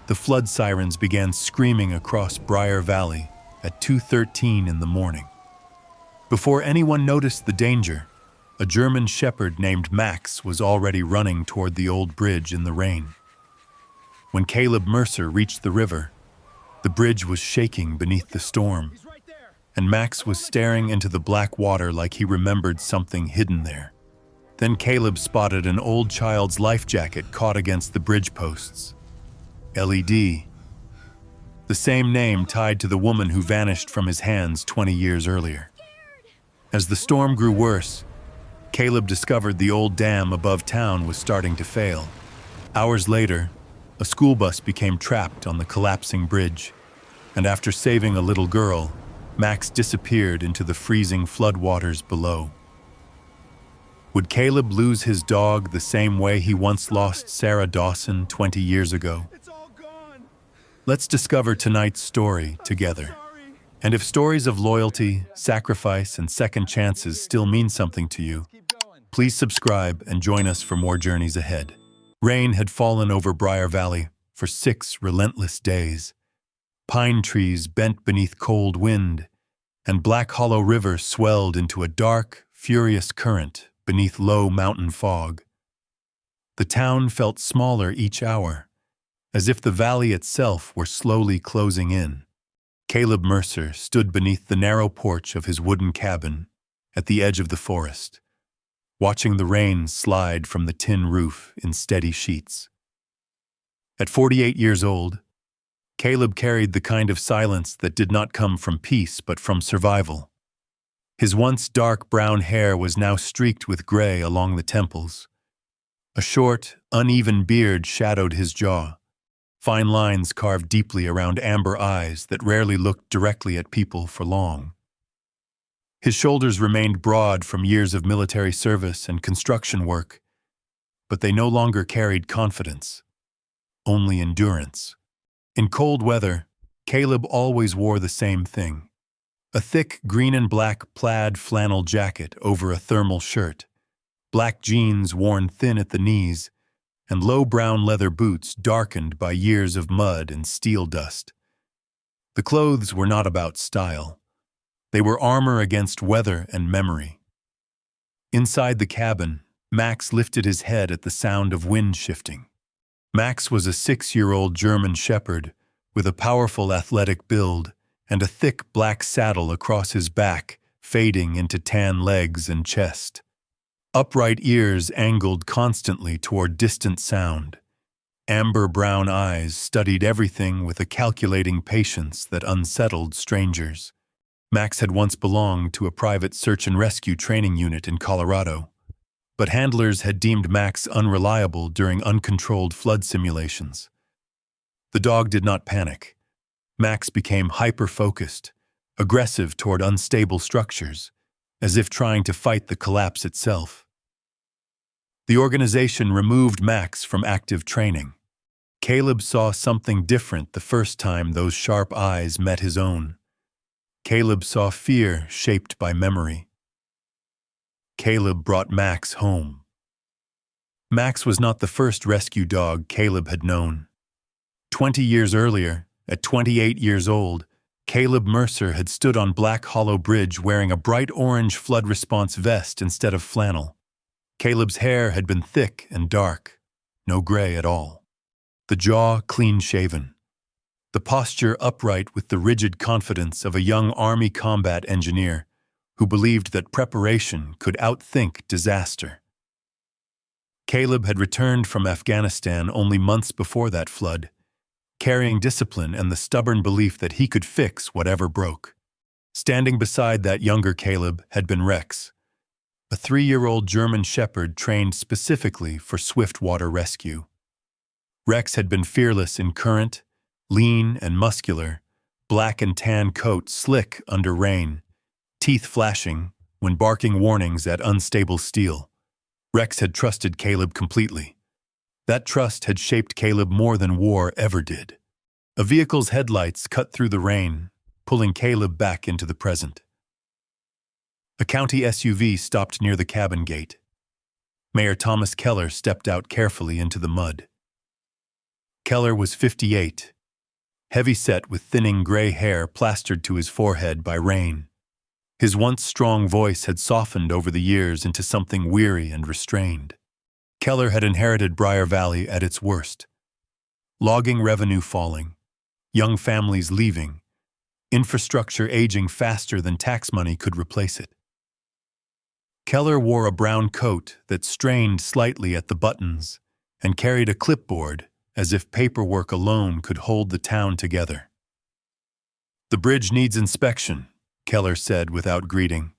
the flood sirens began screaming across Briar Valley at 2:13 in the morning. Before anyone noticed the danger, a German shepherd named Max was already running toward the old bridge in the rain. When Caleb Mercer reached the river, the bridge was shaking beneath the storm, and Max was staring into the black water like he remembered something hidden there. Then Caleb spotted an old child's life jacket caught against the bridge posts. LED. The same name tied to the woman who vanished from his hands 20 years earlier. As the storm grew worse, Caleb discovered the old dam above town was starting to fail. Hours later, a school bus became trapped on the collapsing bridge, and after saving a little girl, Max disappeared into the freezing floodwaters below. Would Caleb lose his dog the same way he once lost Sarah Dawson 20 years ago? Let's discover tonight's story together. And if stories of loyalty, sacrifice, and second chances still mean something to you, please subscribe and join us for more journeys ahead. Rain had fallen over Briar Valley for 6 relentless days. Pine trees bent beneath cold wind, and Black Hollow River swelled into a dark, furious current beneath low mountain fog. The town felt smaller each hour, as if the valley itself were slowly closing in. Caleb Mercer stood beneath the narrow porch of his wooden cabin at the edge of the forest, watching the rain slide from the tin roof in steady sheets. At 48 years old, Caleb carried the kind of silence that did not come from peace but from survival. His once dark brown hair was now streaked with gray along the temples. A short, uneven beard shadowed his jaw, fine lines carved deeply around amber eyes that rarely looked directly at people for long. His shoulders remained broad from years of military service and construction work, but they no longer carried confidence, only endurance. In cold weather, Caleb always wore the same thing: a thick green and black plaid flannel jacket over a thermal shirt, black jeans worn thin at the knees, and low brown leather boots darkened by years of mud and steel dust. The clothes were not about style. They were armor against weather and memory. Inside the cabin, Max lifted his head at the sound of wind shifting. Max was a 6-year-old German shepherd with a powerful athletic build and a thick black saddle across his back, fading into tan legs and chest. Upright ears angled constantly toward distant sound. Amber brown eyes studied everything with a calculating patience that unsettled strangers. Max had once belonged to a private search and rescue training unit in Colorado, but handlers had deemed Max unreliable during uncontrolled flood simulations. The dog did not panic. Max became hyper-focused, aggressive toward unstable structures, as if trying to fight the collapse itself. The organization removed Max from active training. Caleb saw something different the first time those sharp eyes met his own. Caleb saw fear shaped by memory. Caleb brought Max home. Max was not the first rescue dog Caleb had known. 20 years earlier, at 28 years old, Caleb Mercer had stood on Black Hollow Bridge wearing a bright orange flood response vest instead of flannel. Caleb's hair had been thick and dark, no gray at all. The jaw clean-shaven. The posture upright with the rigid confidence of a young Army combat engineer who believed that preparation could outthink disaster. Caleb had returned from Afghanistan only months before that flood, carrying discipline and the stubborn belief that he could fix whatever broke. Standing beside that younger Caleb had been Rex, a 3-year-old German shepherd trained specifically for swift water rescue. Rex had been fearless in current, lean and muscular, black and tan coat slick under rain, teeth flashing when barking warnings at unstable steel. Rex had trusted Caleb completely. That trust had shaped Caleb more than war ever did. A vehicle's headlights cut through the rain, pulling Caleb back into the present. A county SUV stopped near the cabin gate. Mayor Thomas Keller stepped out carefully into the mud. Keller was 58, heavy-set with thinning gray hair plastered to his forehead by rain. His once strong voice had softened over the years into something weary and restrained. Keller had inherited Briar Valley at its worst. Logging revenue falling, young families leaving, infrastructure aging faster than tax money could replace it. Keller wore a brown coat that strained slightly at the buttons and carried a clipboard as if paperwork alone could hold the town together. "The bridge needs inspection," Keller said without greeting.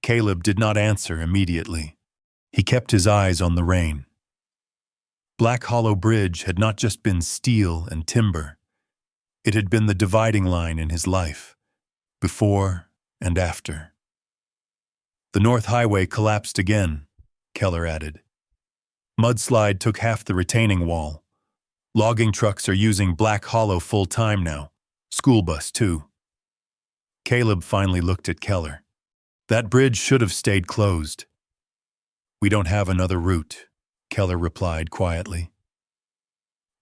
Caleb did not answer immediately. He kept his eyes on the rain. Black Hollow Bridge had not just been steel and timber. It had been the dividing line in his life, before and after. "The North Highway collapsed again," Keller added. "Mudslide took half the retaining wall. Logging trucks are using Black Hollow full-time now. School bus, too." Caleb finally looked at Keller. "That bridge should have stayed closed." "We don't have another route," Keller replied quietly.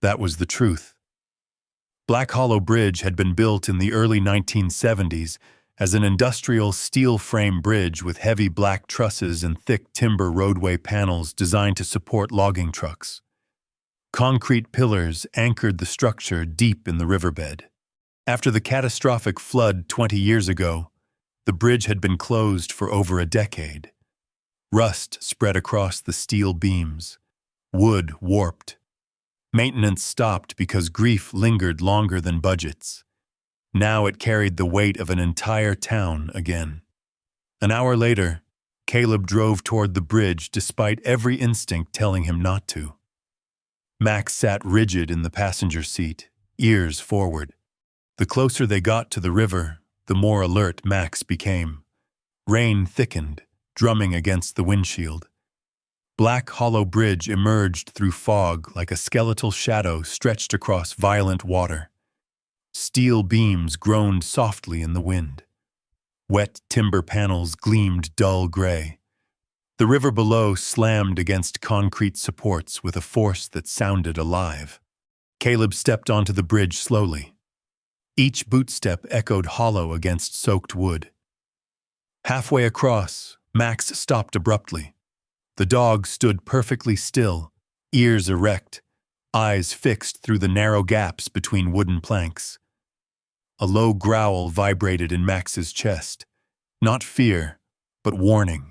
That was the truth. Black Hollow Bridge had been built in the early 1970s as an industrial steel frame bridge with heavy black trusses and thick timber roadway panels designed to support logging trucks. Concrete pillars anchored the structure deep in the riverbed. After the catastrophic flood 20 years ago, the bridge had been closed for over a decade. Rust spread across the steel beams. Wood warped. Maintenance stopped because grief lingered longer than budgets. Now it carried the weight of an entire town again. An hour later, Caleb drove toward the bridge despite every instinct telling him not to. Max sat rigid in the passenger seat, ears forward. The closer they got to the river, the more alert Max became. Rain thickened, drumming against the windshield. Black Hollow Bridge emerged through fog like a skeletal shadow stretched across violent water. Steel beams groaned softly in the wind. Wet timber panels gleamed dull gray. The river below slammed against concrete supports with a force that sounded alive. Caleb stepped onto the bridge slowly. Each bootstep echoed hollow against soaked wood. Halfway across, Max stopped abruptly. The dog stood perfectly still, ears erect, eyes fixed through the narrow gaps between wooden planks. A low growl vibrated in Max's chest. Not fear, but warning.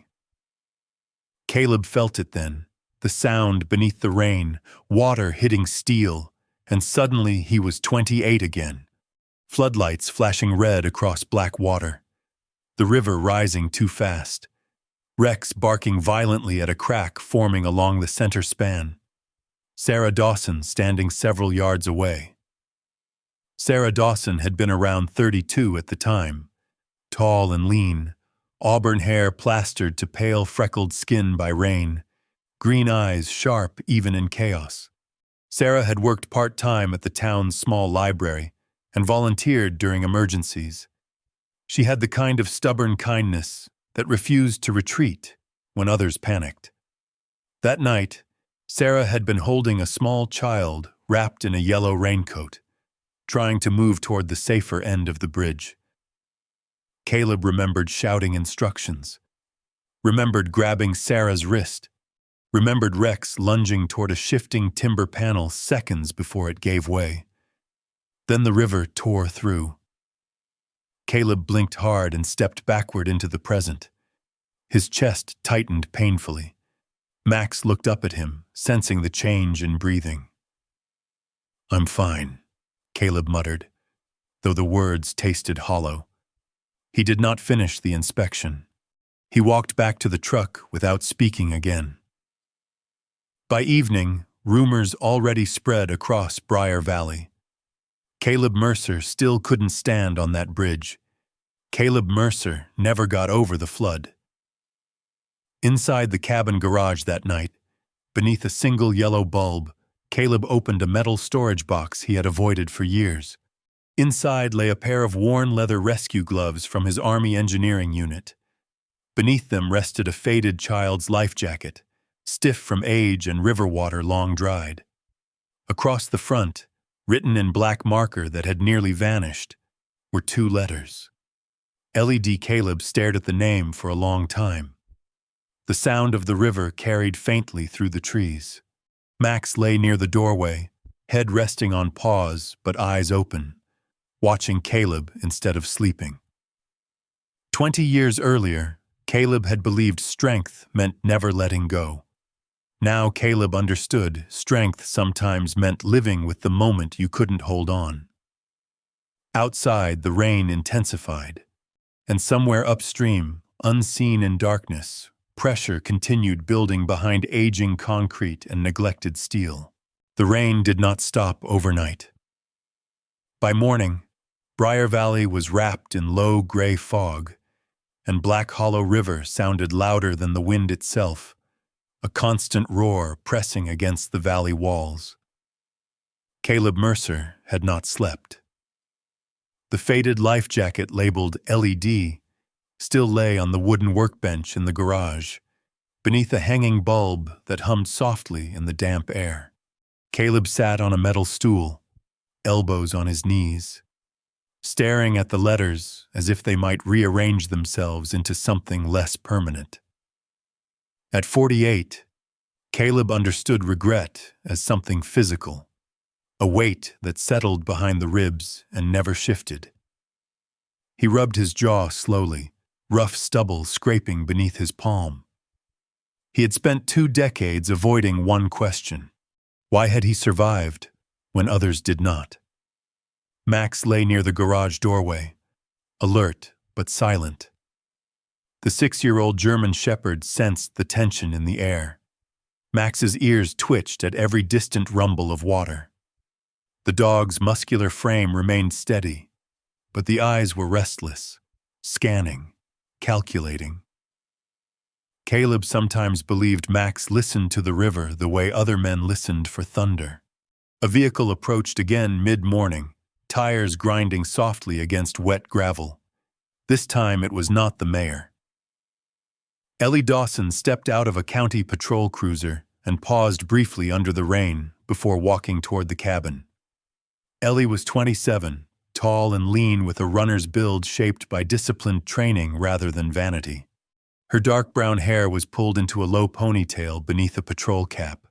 Caleb felt it then, the sound beneath the rain, water hitting steel, and suddenly he was 28 again. Floodlights flashing red across black water. The river rising too fast. Rex barking violently at a crack forming along the center span. Sarah Dawson standing several yards away. Sarah Dawson had been around 32 at the time, tall and lean, auburn hair plastered to pale freckled skin by rain, green eyes sharp even in chaos. Sarah had worked part-time at the town's small library and volunteered during emergencies. She had the kind of stubborn kindness that refused to retreat when others panicked. That night, Sarah had been holding a small child wrapped in a yellow raincoat, trying to move toward the safer end of the bridge. Caleb remembered shouting instructions, remembered grabbing Sarah's wrist, remembered Rex lunging toward a shifting timber panel seconds before it gave way. Then the river tore through. Caleb blinked hard and stepped backward into the present. His chest tightened painfully. Max looked up at him, sensing the change in breathing. "I'm fine," Caleb muttered, though the words tasted hollow. He did not finish the inspection. He walked back to the truck without speaking again. By evening, rumors already spread across Briar Valley. Caleb Mercer still couldn't stand on that bridge. Caleb Mercer never got over the flood. Inside the cabin garage that night, beneath a single yellow bulb, Caleb opened a metal storage box he had avoided for years. Inside lay a pair of worn leather rescue gloves from his Army engineering unit. Beneath them rested a faded child's life jacket, stiff from age and river water long dried. Across the front, written in black marker that had nearly vanished, were 2 letters. LED Caleb stared at the name for a long time. The sound of the river carried faintly through the trees. Max lay near the doorway, head resting on paws but eyes open, watching Caleb instead of sleeping. 20 years earlier, Caleb had believed strength meant never letting go. Now Caleb understood strength sometimes meant living with the moment you couldn't hold on. Outside, the rain intensified, and somewhere upstream, unseen in darkness, pressure continued building behind aging concrete and neglected steel. The rain did not stop overnight. By morning, Briar Valley was wrapped in low gray fog, and Black Hollow River sounded louder than the wind itself, a constant roar pressing against the valley walls. Caleb Mercer had not slept. The faded life jacket labeled LED still lay on the wooden workbench in the garage, beneath a hanging bulb that hummed softly in the damp air. Caleb sat on a metal stool, elbows on his knees, staring at the letters as if they might rearrange themselves into something less permanent. At 48, Caleb understood regret as something physical, a weight that settled behind the ribs and never shifted. He rubbed his jaw slowly, rough stubble scraping beneath his palm. He had spent 2 decades avoiding one question. Why had he survived when others did not? Max lay near the garage doorway, alert but silent. The 6-year-old German shepherd sensed the tension in the air. Max's ears twitched at every distant rumble of water. The dog's muscular frame remained steady, but the eyes were restless, scanning, calculating. Caleb sometimes believed Max listened to the river the way other men listened for thunder. A vehicle approached again mid-morning, tires grinding softly against wet gravel. This time it was not the mayor. Ellie Dawson stepped out of a county patrol cruiser and paused briefly under the rain before walking toward the cabin. Ellie was 27, tall and lean with a runner's build shaped by disciplined training rather than vanity. Her dark brown hair was pulled into a low ponytail beneath a patrol cap,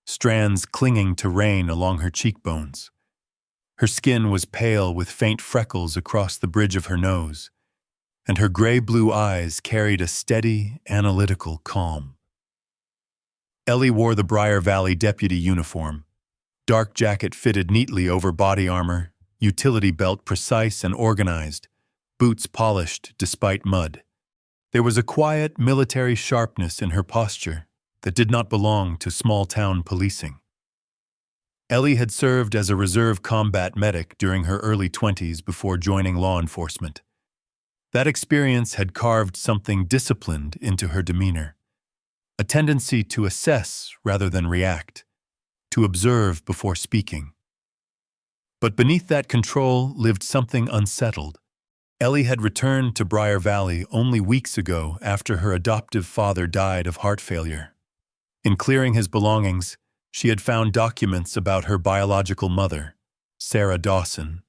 strands clinging to rain along her cheekbones. Her skin was pale with faint freckles across the bridge of her nose, and her gray-blue eyes carried a steady, analytical calm. Ellie wore the Briar Valley deputy uniform, dark jacket fitted neatly over body armor, utility belt precise and organized, boots polished despite mud. There was a quiet military sharpness in her posture that did not belong to small-town policing. Ellie had served as a reserve combat medic during her early 20s before joining law enforcement. That experience had carved something disciplined into her demeanor, a tendency to assess rather than react, to observe before speaking. But beneath that control lived something unsettled. Ellie had returned to Briar Valley only weeks ago after her adoptive father died of heart failure. In clearing his belongings, she had found documents about her biological mother, Sarah Dawson,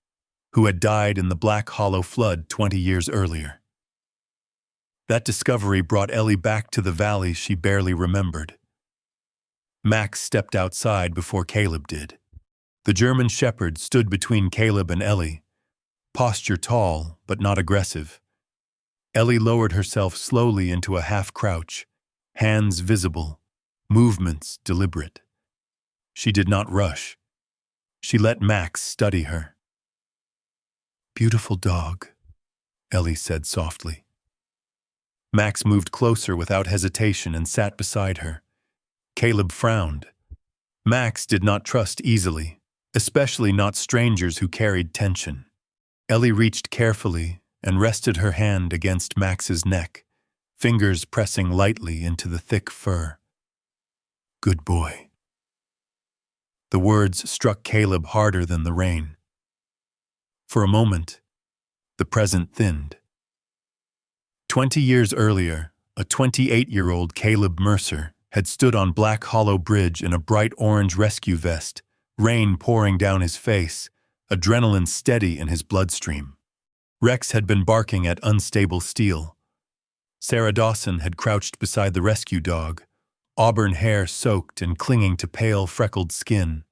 who had died in the Black Hollow flood 20 years earlier. That discovery brought Ellie back to the valley she barely remembered. Max stepped outside before Caleb did. The German shepherd stood between Caleb and Ellie, posture tall but not aggressive. Ellie lowered herself slowly into a half-crouch, hands visible, movements deliberate. She did not rush. She let Max study her. "Beautiful dog," Ellie said softly. Max moved closer without hesitation and sat beside her. Caleb frowned. Max did not trust easily, especially not strangers who carried tension. Ellie reached carefully and rested her hand against Max's neck, fingers pressing lightly into the thick fur. "Good boy." The words struck Caleb harder than the rain. For a moment, the present thinned. 20 years earlier, a 28-year-old Caleb Mercer had stood on Black Hollow Bridge in a bright orange rescue vest, rain pouring down his face, adrenaline steady in his bloodstream. Rex had been barking at unstable steel. Sarah Dawson had crouched beside the rescue dog, auburn hair soaked and clinging to pale, freckled skin,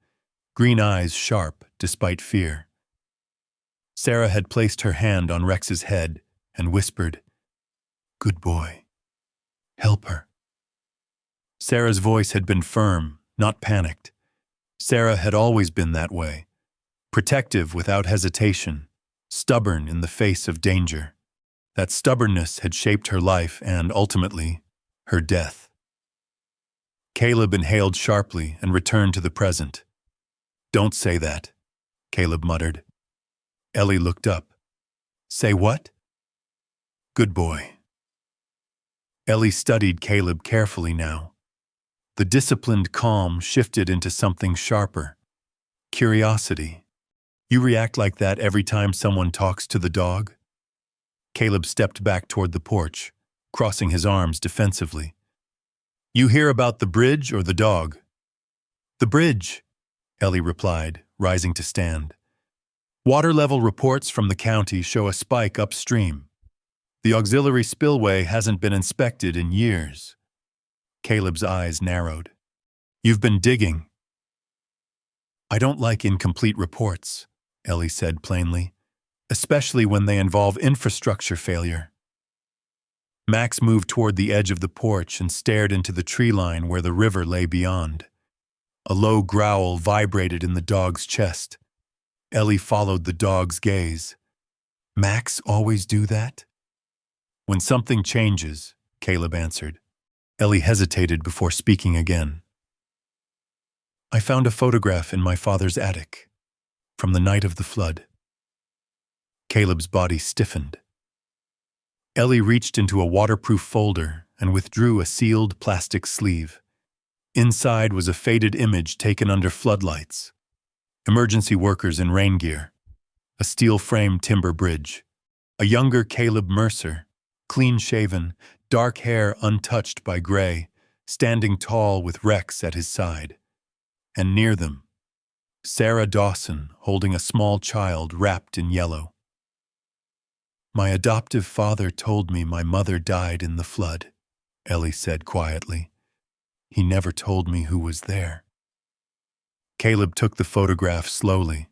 green eyes sharp despite fear. Sarah had placed her hand on Rex's head and whispered, "Good boy. Help her." Sarah's voice had been firm, not panicked. Sarah had always been that way, protective without hesitation, stubborn in the face of danger. That stubbornness had shaped her life and, ultimately, her death. Caleb inhaled sharply and returned to the present. "Don't say that," Caleb muttered. Ellie looked up. "Say what?" "Good boy." Ellie studied Caleb carefully now. The disciplined calm shifted into something sharper. Curiosity. "You react like that every time someone talks to the dog?" Caleb stepped back toward the porch, crossing his arms defensively. "You hear about the bridge or the dog?" "The bridge," Ellie replied, rising to stand. "Water level reports from the county show a spike upstream. The auxiliary spillway hasn't been inspected in years." Caleb's eyes narrowed. "You've been digging." "I don't like incomplete reports," Ellie said plainly, "especially when they involve infrastructure failure." Max moved toward the edge of the porch and stared into the tree line where the river lay beyond. A low growl vibrated in the dog's chest. Ellie followed the dog's gaze. "Max always do that?" "When something changes," Caleb answered. Ellie hesitated before speaking again. "I found a photograph in my father's attic, from the night of the flood." Caleb's body stiffened. Ellie reached into a waterproof folder and withdrew a sealed plastic sleeve. Inside was a faded image taken under floodlights. Emergency workers in rain gear. A steel-framed timber bridge. A younger Caleb Mercer, clean-shaven, dark hair untouched by gray, standing tall with Rex at his side. And near them, Sarah Dawson holding a small child wrapped in yellow. "My adoptive father told me my mother died in the flood," Ellie said quietly. "He never told me who was there." Caleb took the photograph slowly.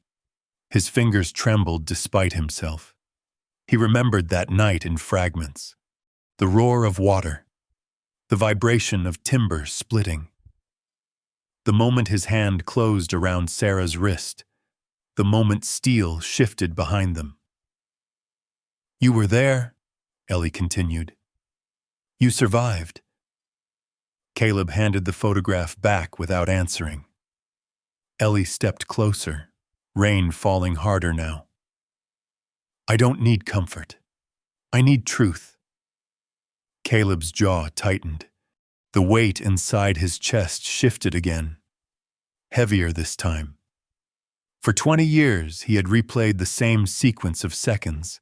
His fingers trembled despite himself. He remembered that night in fragments. The roar of water. The vibration of timber splitting. The moment his hand closed around Sarah's wrist. The moment steel shifted behind them. "You were there," Ellie continued. "You survived." Caleb handed the photograph back without answering. Ellie stepped closer, rain falling harder now. "I don't need comfort. I need truth." Caleb's jaw tightened. The weight inside his chest shifted again. Heavier this time. For 20 years, he had replayed the same sequence of seconds.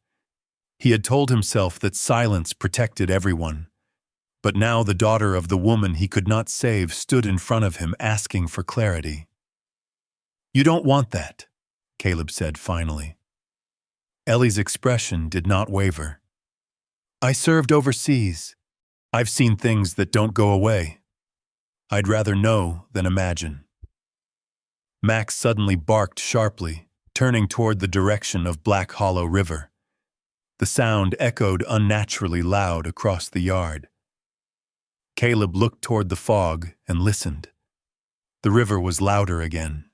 He had told himself that silence protected everyone. But now the daughter of the woman he could not save stood in front of him asking for clarity. "You don't want that," Caleb said finally. Ellie's expression did not waver. "I served overseas. I've seen things that don't go away. I'd rather know than imagine." Max suddenly barked sharply, turning toward the direction of Black Hollow River. The sound echoed unnaturally loud across the yard. Caleb looked toward the fog and listened. The river was louder again.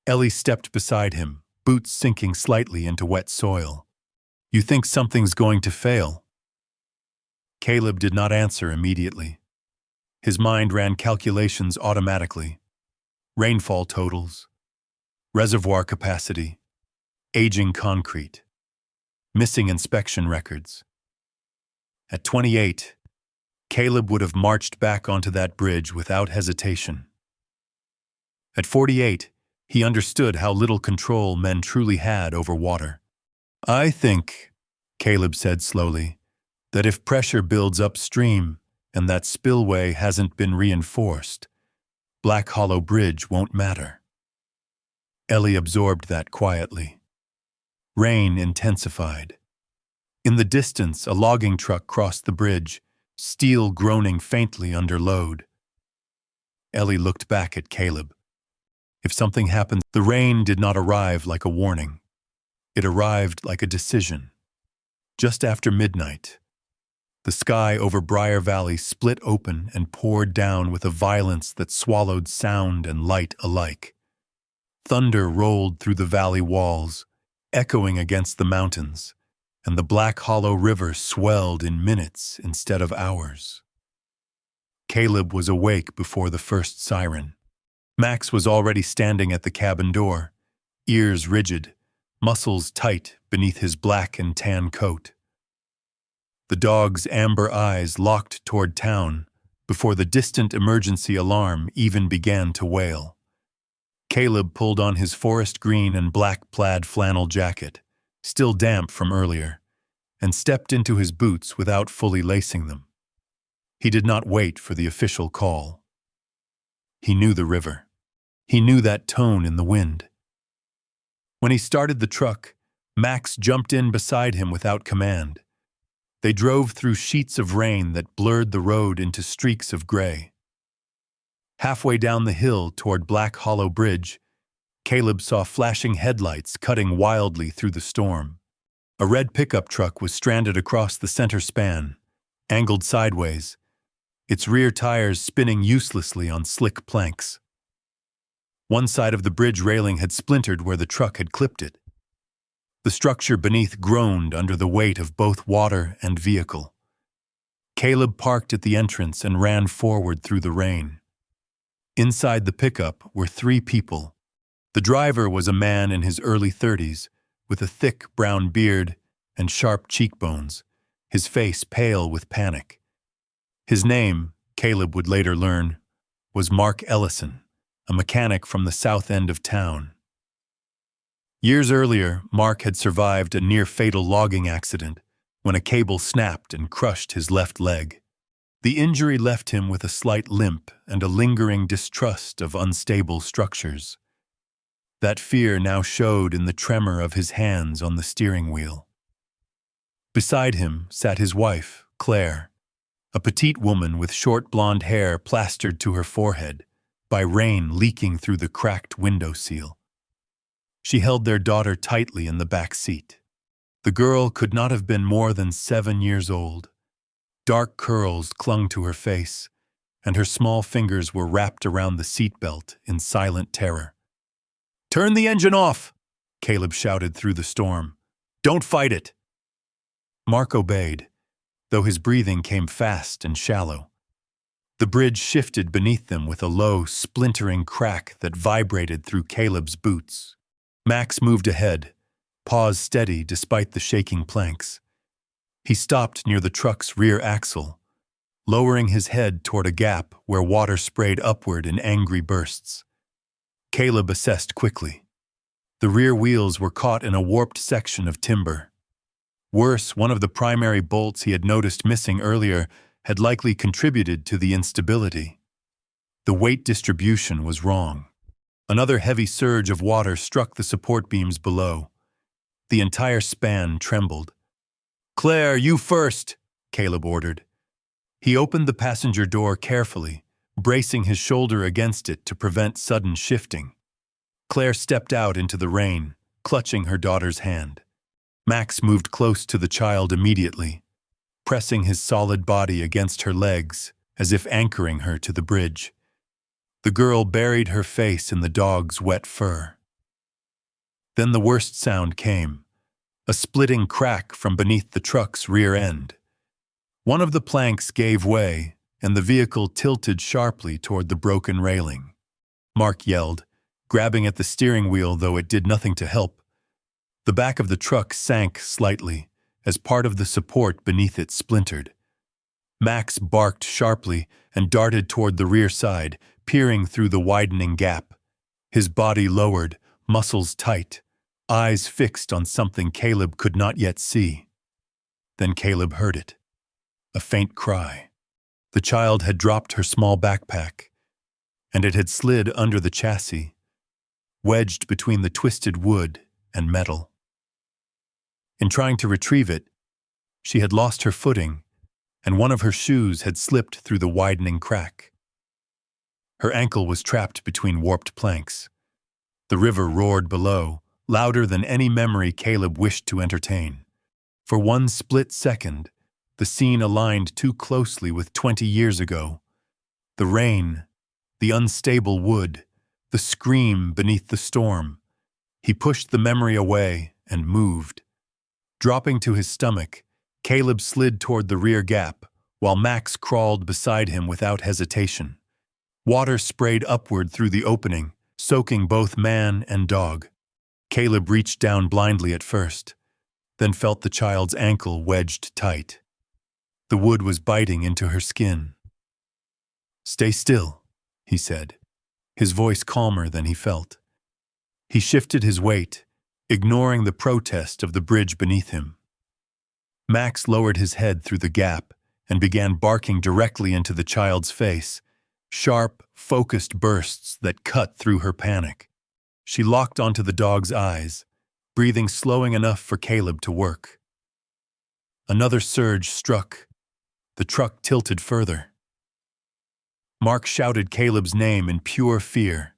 Ellie stepped beside him, boots sinking slightly into wet soil. "You think something's going to fail?" Caleb did not answer immediately. His mind ran calculations automatically. Rainfall totals, reservoir capacity, aging concrete, missing inspection records. At 28, Caleb would have marched back onto that bridge without hesitation. At 48, he understood how little control men truly had over water. "I think," Caleb said slowly, "that if pressure builds upstream and that spillway hasn't been reinforced, Black Hollow Bridge won't matter." Ellie absorbed that quietly. Rain intensified. In the distance, a logging truck crossed the bridge, steel groaning faintly under load. Ellie looked back at Caleb. If something happened, the rain did not arrive like a warning. It arrived like a decision. Just after midnight, the sky over Briar Valley split open and poured down with a violence that swallowed sound and light alike. Thunder rolled through the valley walls, echoing against the mountains, and the black hollow river swelled in minutes instead of hours. Caleb was awake before the first siren. Max was already standing at the cabin door, ears rigid, muscles tight beneath his black and tan coat. The dog's amber eyes locked toward town before the distant emergency alarm even began to wail. Caleb pulled on his forest green and black plaid flannel jacket, still damp from earlier, and stepped into his boots without fully lacing them. He did not wait for the official call. He knew the river. He knew that tone in the wind. When he started the truck, Max jumped in beside him without command. They drove through sheets of rain that blurred the road into streaks of gray. Halfway down the hill toward Black Hollow Bridge, Caleb saw flashing headlights cutting wildly through the storm. A red pickup truck was stranded across the center span, angled sideways, its rear tires spinning uselessly on slick planks. One side of the bridge railing had splintered where the truck had clipped it. The structure beneath groaned under the weight of both water and vehicle. Caleb parked at the entrance and ran forward through the rain. Inside the pickup were 3 people. The driver was a man in his early 30s, with a thick brown beard and sharp cheekbones, his face pale with panic. His name, Caleb would later learn, was Mark Ellison, a mechanic from the south end of town. Years earlier, Mark had survived a near-fatal logging accident when a cable snapped and crushed his left leg. The injury left him with a slight limp and a lingering distrust of unstable structures. That fear now showed in the tremor of his hands on the steering wheel. Beside him sat his wife, Claire, a petite woman with short blonde hair plastered to her forehead by rain leaking through the cracked window sill. She held their daughter tightly in the back seat. The girl could not have been more than 7 years old. Dark curls clung to her face, and her small fingers were wrapped around the seatbelt in silent terror. "Turn the engine off!" Caleb shouted through the storm. "Don't fight it!" Mark obeyed, though his breathing came fast and shallow. The bridge shifted beneath them with a low, splintering crack that vibrated through Caleb's boots. Max moved ahead, paws steady despite the shaking planks. He stopped near the truck's rear axle, lowering his head toward a gap where water sprayed upward in angry bursts. Caleb assessed quickly. The rear wheels were caught in a warped section of timber. Worse, one of the primary bolts he had noticed missing earlier had likely contributed to the instability. The weight distribution was wrong. Another heavy surge of water struck the support beams below. The entire span trembled. "Claire, you first," Caleb ordered. He opened the passenger door carefully, bracing his shoulder against it to prevent sudden shifting. Claire stepped out into the rain, clutching her daughter's hand. Max moved close to the child immediately, pressing his solid body against her legs as if anchoring her to the bridge. The girl buried her face in the dog's wet fur. Then the worst sound came, a splitting crack from beneath the truck's rear end. One of the planks gave way, and the vehicle tilted sharply toward the broken railing. Mark yelled, grabbing at the steering wheel, though it did nothing to help. The back of the truck sank slightly, as part of the support beneath it splintered. Max barked sharply and darted toward the rear side, peering through the widening gap. His body lowered, muscles tight, eyes fixed on something Caleb could not yet see. Then Caleb heard it. A faint cry. The child had dropped her small backpack, and it had slid under the chassis. wedged between the twisted wood and metal. In trying to retrieve it, she had lost her footing, and one of her shoes had slipped through the widening crack. Her ankle was trapped between warped planks. The river roared below, louder than any memory Caleb wished to entertain. For one split second, the scene aligned too closely with 20 years ago. The rain, the unstable wood, the scream beneath the storm. He pushed the memory away and moved. Dropping to his stomach, Caleb slid toward the rear gap, while Max crawled beside him without hesitation. Water sprayed upward through the opening, soaking both man and dog. Caleb reached down blindly at first, then felt the child's ankle wedged tight. The wood was biting into her skin. "Stay still," he said, his voice calmer than he felt. He shifted his weight, ignoring the protest of the bridge beneath him. Max lowered his head through the gap and began barking directly into the child's face, sharp, focused bursts that cut through her panic. She locked onto the dog's eyes, breathing slowing enough for Caleb to work. Another surge struck. The truck tilted further. Mark shouted Caleb's name in pure fear.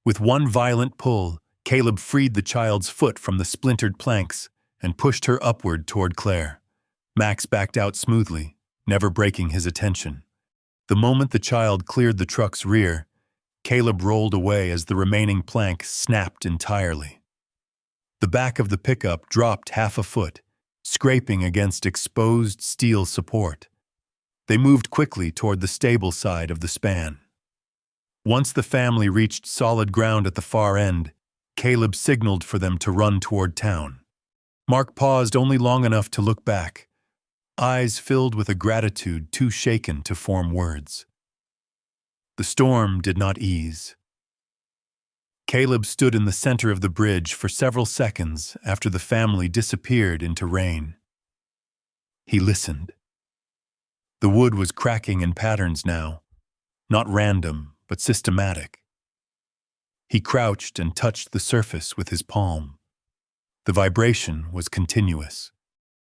With one violent pull, Caleb freed the child's foot from the splintered planks and pushed her upward toward Claire. Max backed out smoothly, never breaking his attention. The moment the child cleared the truck's rear, Caleb rolled away as the remaining plank snapped entirely. The back of the pickup dropped half a foot, scraping against exposed steel support. They moved quickly toward the stable side of the span. Once the family reached solid ground at the far end, Caleb signaled for them to run toward town. Mark paused only long enough to look back, eyes filled with a gratitude too shaken to form words. The storm did not ease. Caleb stood in the center of the bridge for several seconds after the family disappeared into rain. He listened. The wood was cracking in patterns now, not random, but systematic. He crouched and touched the surface with his palm. The vibration was continuous.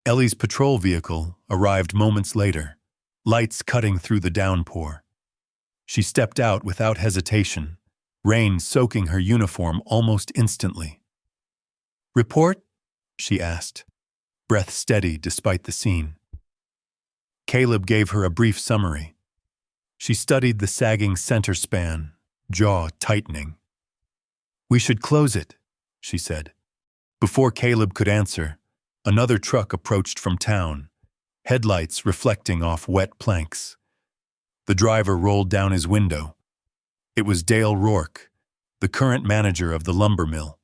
Ellie's patrol vehicle arrived moments later, lights cutting through the downpour. She stepped out without hesitation, rain soaking her uniform almost instantly. "Report?" she asked, breath steady despite the scene. Caleb gave her a brief summary. She studied the sagging center span, jaw tightening. "We should close it," she said. Before Caleb could answer, another truck approached from town, headlights reflecting off wet planks. The driver rolled down his window. It was Dale Rourke, the current manager of the lumber mill.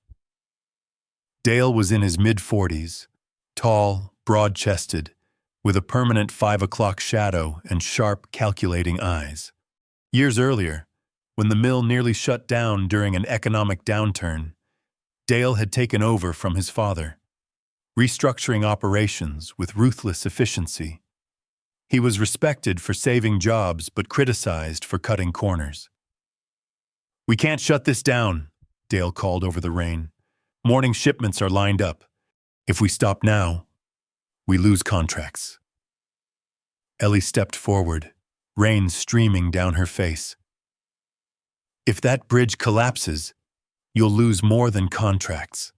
Dale was in his mid-40s, tall, broad-chested, with a permanent 5 o'clock shadow and sharp, calculating eyes. Years earlier, when the mill nearly shut down during an economic downturn, Dale had taken over from his father, restructuring operations with ruthless efficiency. He was respected for saving jobs but criticized for cutting corners. "We can't shut this down," Dale called over the rain. "Morning shipments are lined up. If we stop now, we lose contracts." Ellie stepped forward, rain streaming down her face. "If that bridge collapses, you'll lose more than contracts."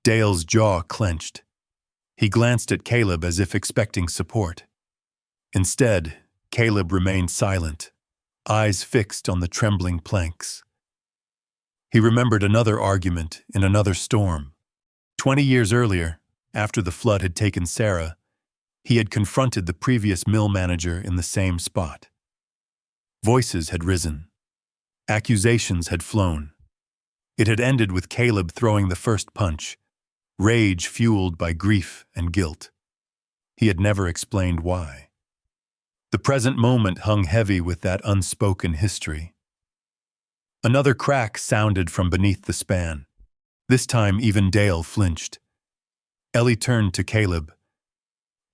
Dale's jaw clenched. He glanced at Caleb as if expecting support. Instead, Caleb remained silent, eyes fixed on the trembling planks. He remembered another argument in another storm. 20 years earlier, after the flood had taken Sarah, he had confronted the previous mill manager in the same spot. Voices had risen. Accusations had flown. It had ended with Caleb throwing the first punch, rage fueled by grief and guilt. He had never explained why. The present moment hung heavy with that unspoken history. Another crack sounded from beneath the span. This time even Dale flinched. Ellie turned to Caleb.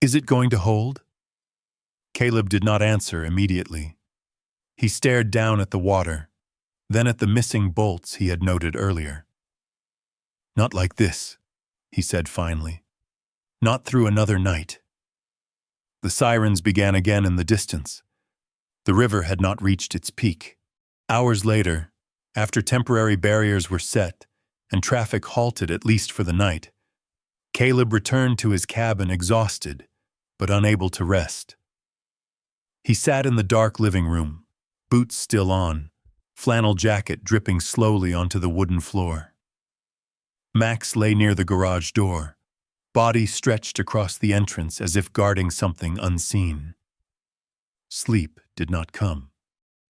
"Is it going to hold?" Caleb did not answer immediately. He stared down at the water, then at the missing bolts he had noted earlier. "Not like this," he said finally. "Not through another night." The sirens began again in the distance. The river had not reached its peak. Hours later, after temporary barriers were set and traffic halted at least for the night, Caleb returned to his cabin exhausted but unable to rest. He sat in the dark living room, boots still on, flannel jacket dripping slowly onto the wooden floor. Max lay near the garage door, body stretched across the entrance as if guarding something unseen. Sleep did not come.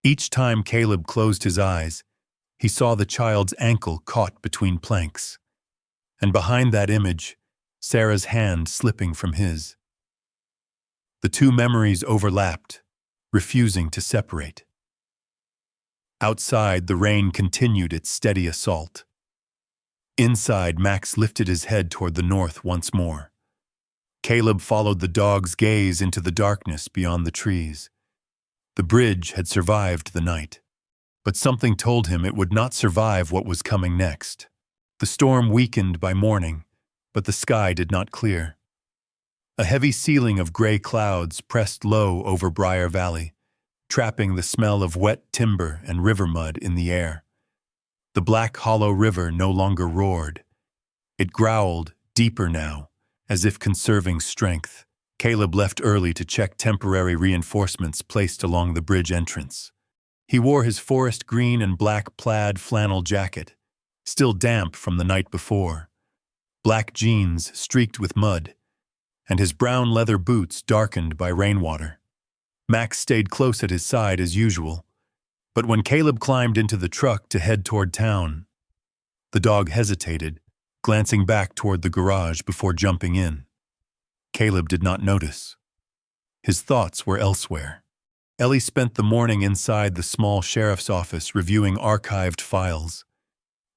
Each time Caleb closed his eyes, he saw the child's ankle caught between planks, and behind that image, Sarah's hand slipping from his. The two memories overlapped, refusing to separate. Outside, the rain continued its steady assault. Inside, Max lifted his head toward the north once more. Caleb followed the dog's gaze into the darkness beyond the trees. The bridge had survived the night, but something told him it would not survive what was coming next. The storm weakened by morning, but the sky did not clear. A heavy ceiling of gray clouds pressed low over Briar Valley, trapping the smell of wet timber and river mud in the air. The black hollow river no longer roared. It growled, deeper now, as if conserving strength. Caleb left early to check temporary reinforcements placed along the bridge entrance. He wore his forest green and black plaid flannel jacket, still damp from the night before, black jeans streaked with mud, and his brown leather boots darkened by rainwater. Max stayed close at his side as usual, but when Caleb climbed into the truck to head toward town, the dog hesitated, glancing back toward the garage before jumping in. Caleb did not notice. His thoughts were elsewhere. Ellie spent the morning inside the small sheriff's office reviewing archived files.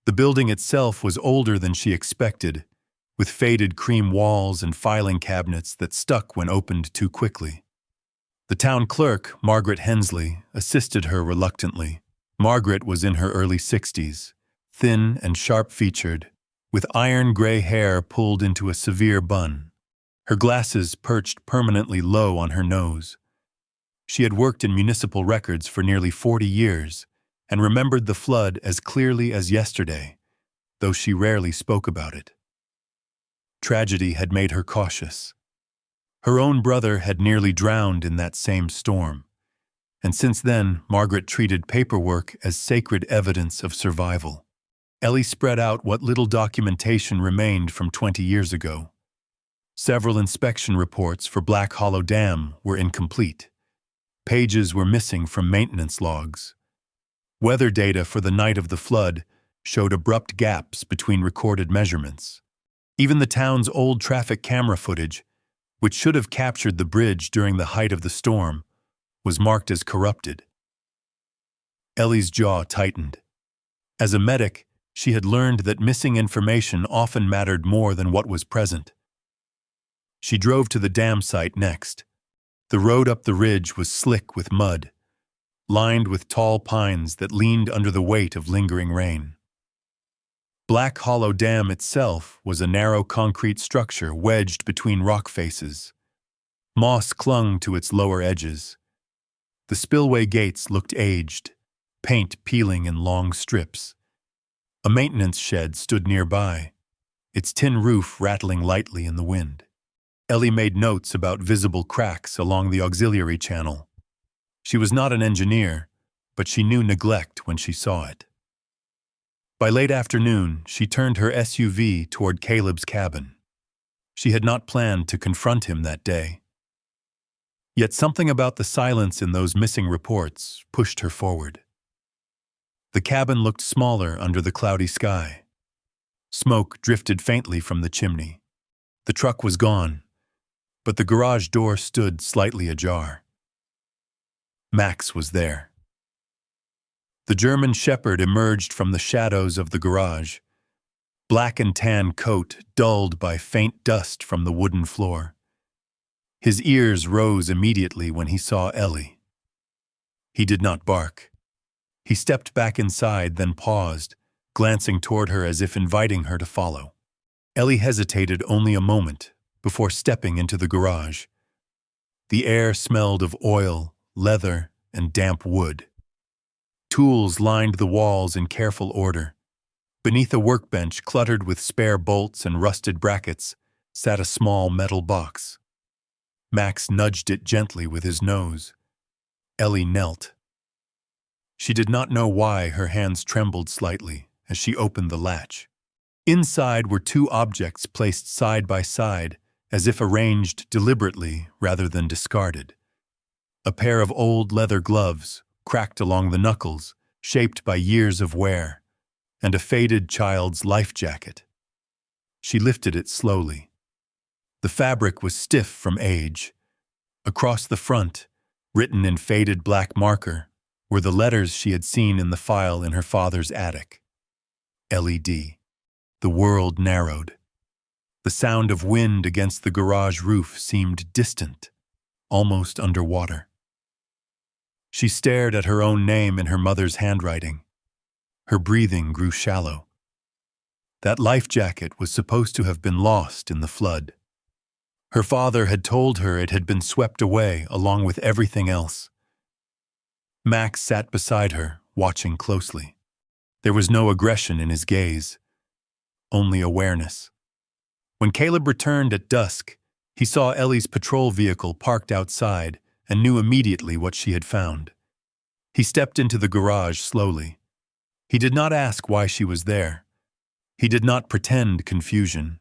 The building itself was older than she expected, with faded cream walls and filing cabinets that stuck when opened too quickly. The town clerk, Margaret Hensley, assisted her reluctantly. Margaret was in her early 60s, thin and sharp-featured, with iron-gray hair pulled into a severe bun. Her glasses perched permanently low on her nose. She had worked in municipal records for nearly 40 years and remembered the flood as clearly as yesterday, though she rarely spoke about it. Tragedy had made her cautious. Her own brother had nearly drowned in that same storm, and since then Margaret treated paperwork as sacred evidence of survival. Ellie spread out what little documentation remained from 20 years ago. Several inspection reports for Black Hollow Dam were incomplete. Pages were missing from maintenance logs. Weather data for the night of the flood showed abrupt gaps between recorded measurements. Even the town's old traffic camera footage, which should have captured the bridge during the height of the storm, was marked as corrupted. Ellie's jaw tightened. As a medic, she had learned that missing information often mattered more than what was present. She drove to the dam site next. The road up the ridge was slick with mud, lined with tall pines that leaned under the weight of lingering rain. Black Hollow Dam itself was a narrow concrete structure wedged between rock faces. Moss clung to its lower edges. The spillway gates looked aged, paint peeling in long strips. A maintenance shed stood nearby, its tin roof rattling lightly in the wind. Ellie made notes about visible cracks along the auxiliary channel. She was not an engineer, but she knew neglect when she saw it. By late afternoon, she turned her SUV toward Caleb's cabin. She had not planned to confront him that day. Yet something about the silence in those missing reports pushed her forward. The cabin looked smaller under the cloudy sky. Smoke drifted faintly from the chimney. The truck was gone, but the garage door stood slightly ajar. Max was there. The German Shepherd emerged from the shadows of the garage, black and tan coat dulled by faint dust from the wooden floor. His ears rose immediately when he saw Ellie. He did not bark. He stepped back inside, then paused, glancing toward her as if inviting her to follow. Ellie hesitated only a moment before stepping into the garage. The air smelled of oil, leather, and damp wood. Tools lined the walls in careful order. Beneath a workbench cluttered with spare bolts and rusted brackets sat a small metal box. Max nudged it gently with his nose. Ellie knelt. She did not know why her hands trembled slightly as she opened the latch. Inside were two objects placed side by side, as if arranged deliberately rather than discarded. A pair of old leather gloves, cracked along the knuckles, shaped by years of wear, and a faded child's life jacket. She lifted it slowly. The fabric was stiff from age. Across the front, written in faded black marker, were the letters she had seen in the file in her father's attic. LED. The world narrowed. The sound of wind against the garage roof seemed distant, almost underwater. She stared at her own name in her mother's handwriting. Her breathing grew shallow. That life jacket was supposed to have been lost in the flood. Her father had told her it had been swept away along with everything else. Max sat beside her, watching closely. There was no aggression in his gaze, only awareness. When Caleb returned at dusk, he saw Ellie's patrol vehicle parked outside and knew immediately what she had found. He stepped into the garage slowly. He did not ask why she was there. He did not pretend confusion.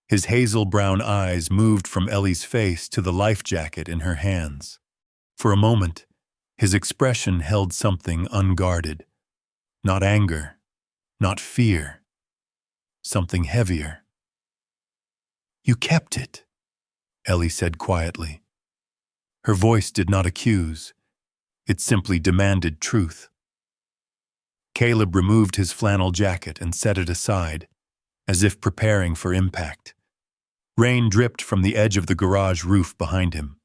His hazel-brown eyes moved from Ellie's face to the life jacket in her hands. For a moment, his expression held something unguarded. Not anger, not fear. Something heavier. "You kept it," Ellie said quietly. Her voice did not accuse. It simply demanded truth. Caleb removed his flannel jacket and set it aside, as if preparing for impact. Rain dripped from the edge of the garage roof behind him.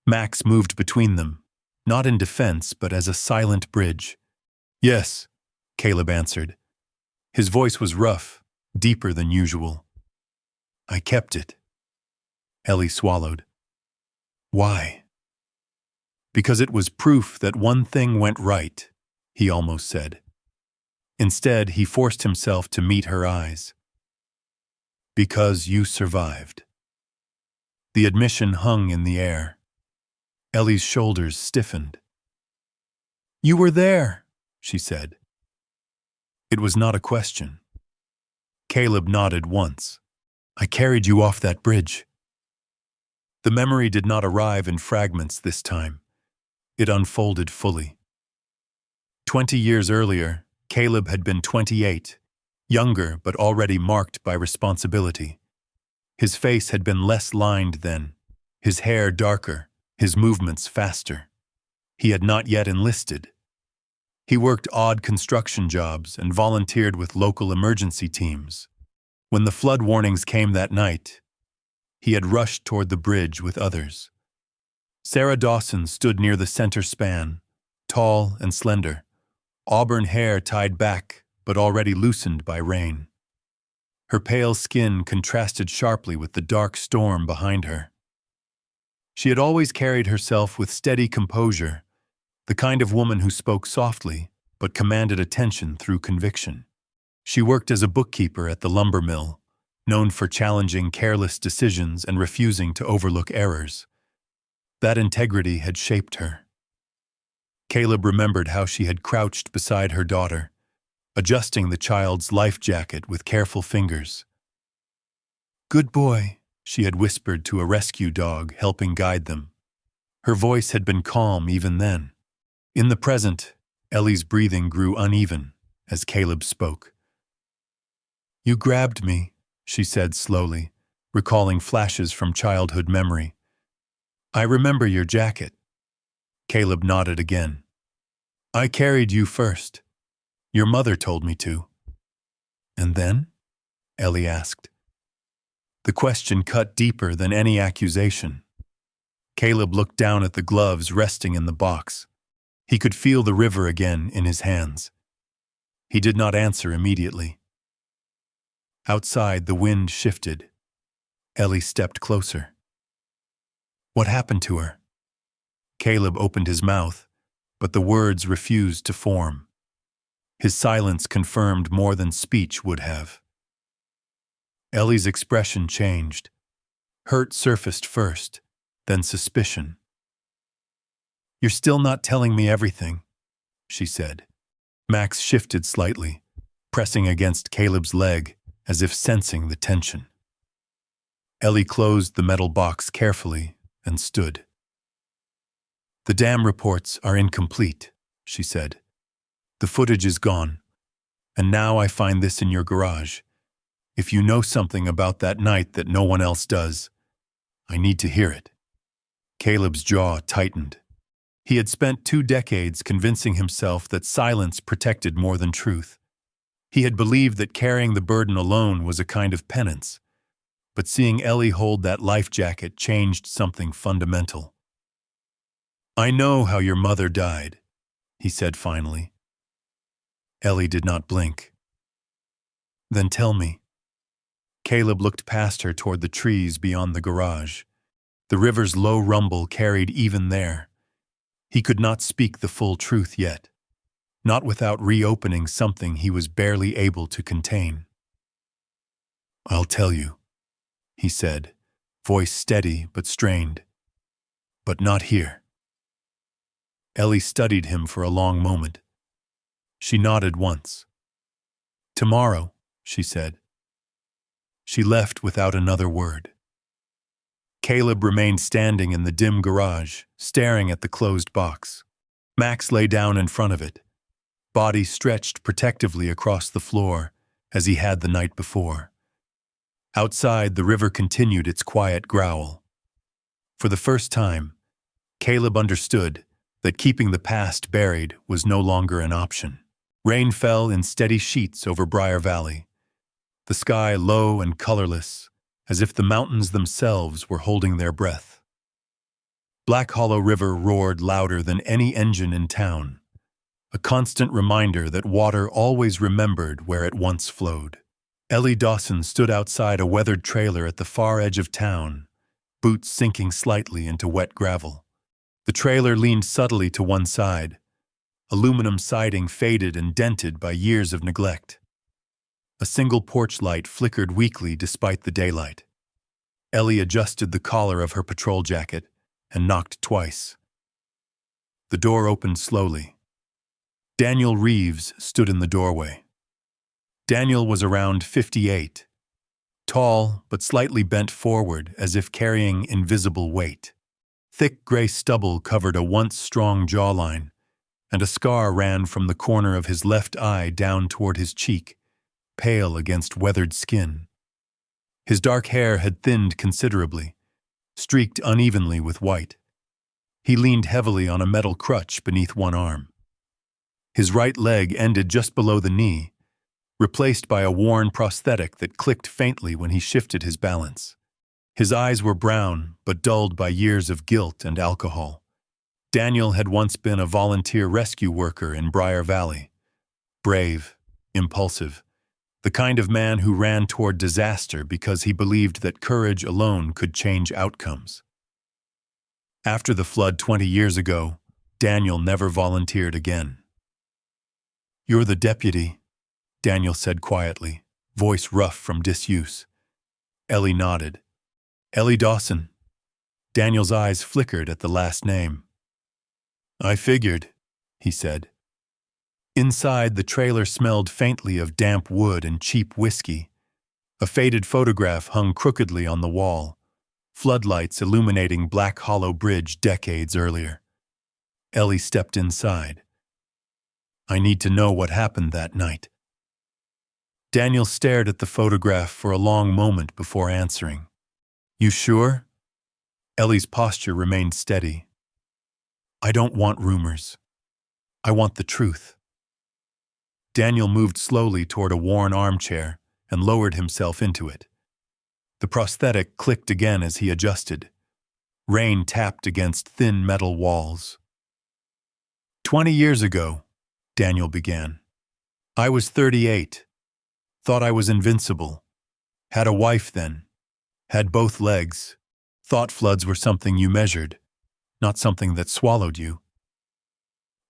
Max moved between them, not in defense but as a silent bridge. "Yes," Caleb answered. His voice was rough, deeper than usual. "I kept it." Ellie swallowed. "Why?" "Because it was proof that one thing went right," he almost said. Instead, he forced himself to meet her eyes. "Because you survived." The admission hung in the air. Ellie's shoulders stiffened. "You were there," she said. It was not a question. Caleb nodded once. "I carried you off that bridge." The memory did not arrive in fragments this time. It unfolded fully. 20 years earlier, Caleb had been 28, younger but already marked by responsibility. His face had been less lined then, his hair darker, his movements faster. He had not yet enlisted. He worked odd construction jobs and volunteered with local emergency teams. When the flood warnings came that night, he had rushed toward the bridge with others. Sarah Dawson stood near the center span, tall and slender, auburn hair tied back but already loosened by rain. Her pale skin contrasted sharply with the dark storm behind her. She had always carried herself with steady composure, the kind of woman who spoke softly but commanded attention through conviction. She worked as a bookkeeper at the lumber mill, known for challenging careless decisions and refusing to overlook errors. That integrity had shaped her. Caleb remembered how she had crouched beside her daughter, adjusting the child's life jacket with careful fingers. "Good boy," she had whispered to a rescue dog helping guide them. Her voice had been calm even then. In the present, Ellie's breathing grew uneven as Caleb spoke. "You grabbed me," she said slowly, recalling flashes from childhood memory. "I remember your jacket." Caleb nodded again. "I carried you first. Your mother told me to." "And then?" Ellie asked. The question cut deeper than any accusation. Caleb looked down at the gloves resting in the box. He could feel the river again in his hands. He did not answer immediately. Outside, the wind shifted. Ellie stepped closer. What happened to her? Caleb opened his mouth, but the words refused to form. His silence confirmed more than speech would have. Ellie's expression changed. Hurt surfaced first, then suspicion. "You're still not telling me everything," she said. Max shifted slightly, pressing against Caleb's leg as if sensing the tension. Ellie closed the metal box carefully and stood. "The dam reports are incomplete," she said. "The footage is gone, and now I find this in your garage. If you know something about that night that no one else does, I need to hear it." Caleb's jaw tightened. He had spent 2 decades convincing himself that silence protected more than truth. He had believed that carrying the burden alone was a kind of penance, but seeing Ellie hold that life jacket changed something fundamental. "I know how your mother died," he said finally. Ellie did not blink. "Then tell me." Caleb looked past her toward the trees beyond the garage. The river's low rumble carried even there. He could not speak the full truth yet, not without reopening something he was barely able to contain. "I'll tell you," he said, voice steady but strained. "But not here." Ellie studied him for a long moment. She nodded once. "Tomorrow," she said. She left without another word. Caleb remained standing in the dim garage, staring at the closed box. Max lay down in front of it, body stretched protectively across the floor as he had the night before. Outside, the river continued its quiet growl. For the first time, Caleb understood that keeping the past buried was no longer an option. Rain fell in steady sheets over Briar Valley, the sky low and colorless, as if the mountains themselves were holding their breath. Black Hollow River roared louder than any engine in town, a constant reminder that water always remembered where it once flowed. Ellie Dawson stood outside a weathered trailer at the far edge of town, boots sinking slightly into wet gravel. The trailer leaned subtly to one side, aluminum siding faded and dented by years of neglect. A single porch light flickered weakly despite the daylight. Ellie adjusted the collar of her patrol jacket and knocked twice. The door opened slowly. Daniel Reeves stood in the doorway. Daniel was around 58, tall but slightly bent forward as if carrying invisible weight. Thick gray stubble covered a once strong jawline, and a scar ran from the corner of his left eye down toward his cheek, pale against weathered skin. His dark hair had thinned considerably, streaked unevenly with white. He leaned heavily on a metal crutch beneath one arm. His right leg ended just below the knee, replaced by a worn prosthetic that clicked faintly when he shifted his balance. His eyes were brown, but dulled by years of guilt and alcohol. Daniel had once been a volunteer rescue worker in Briar Valley. Brave, impulsive, the kind of man who ran toward disaster because he believed that courage alone could change outcomes. After the flood 20 years ago, Daniel never volunteered again. "You're the deputy," Daniel said quietly, voice rough from disuse. Ellie nodded. "Ellie Dawson." Daniel's eyes flickered at the last name. "I figured," he said. Inside, the trailer smelled faintly of damp wood and cheap whiskey. A faded photograph hung crookedly on the wall, floodlights illuminating Black Hollow Bridge decades earlier. Ellie stepped inside. "I need to know what happened that night." Daniel stared at the photograph for a long moment before answering. "You sure?" Ellie's posture remained steady. "I don't want rumors. I want the truth." Daniel moved slowly toward a worn armchair and lowered himself into it. The prosthetic clicked again as he adjusted. Rain tapped against thin metal walls. 20 years ago, Daniel began. I was 38. Thought I was invincible. Had a wife then. Had both legs. Thought floods were something you measured, not something that swallowed you.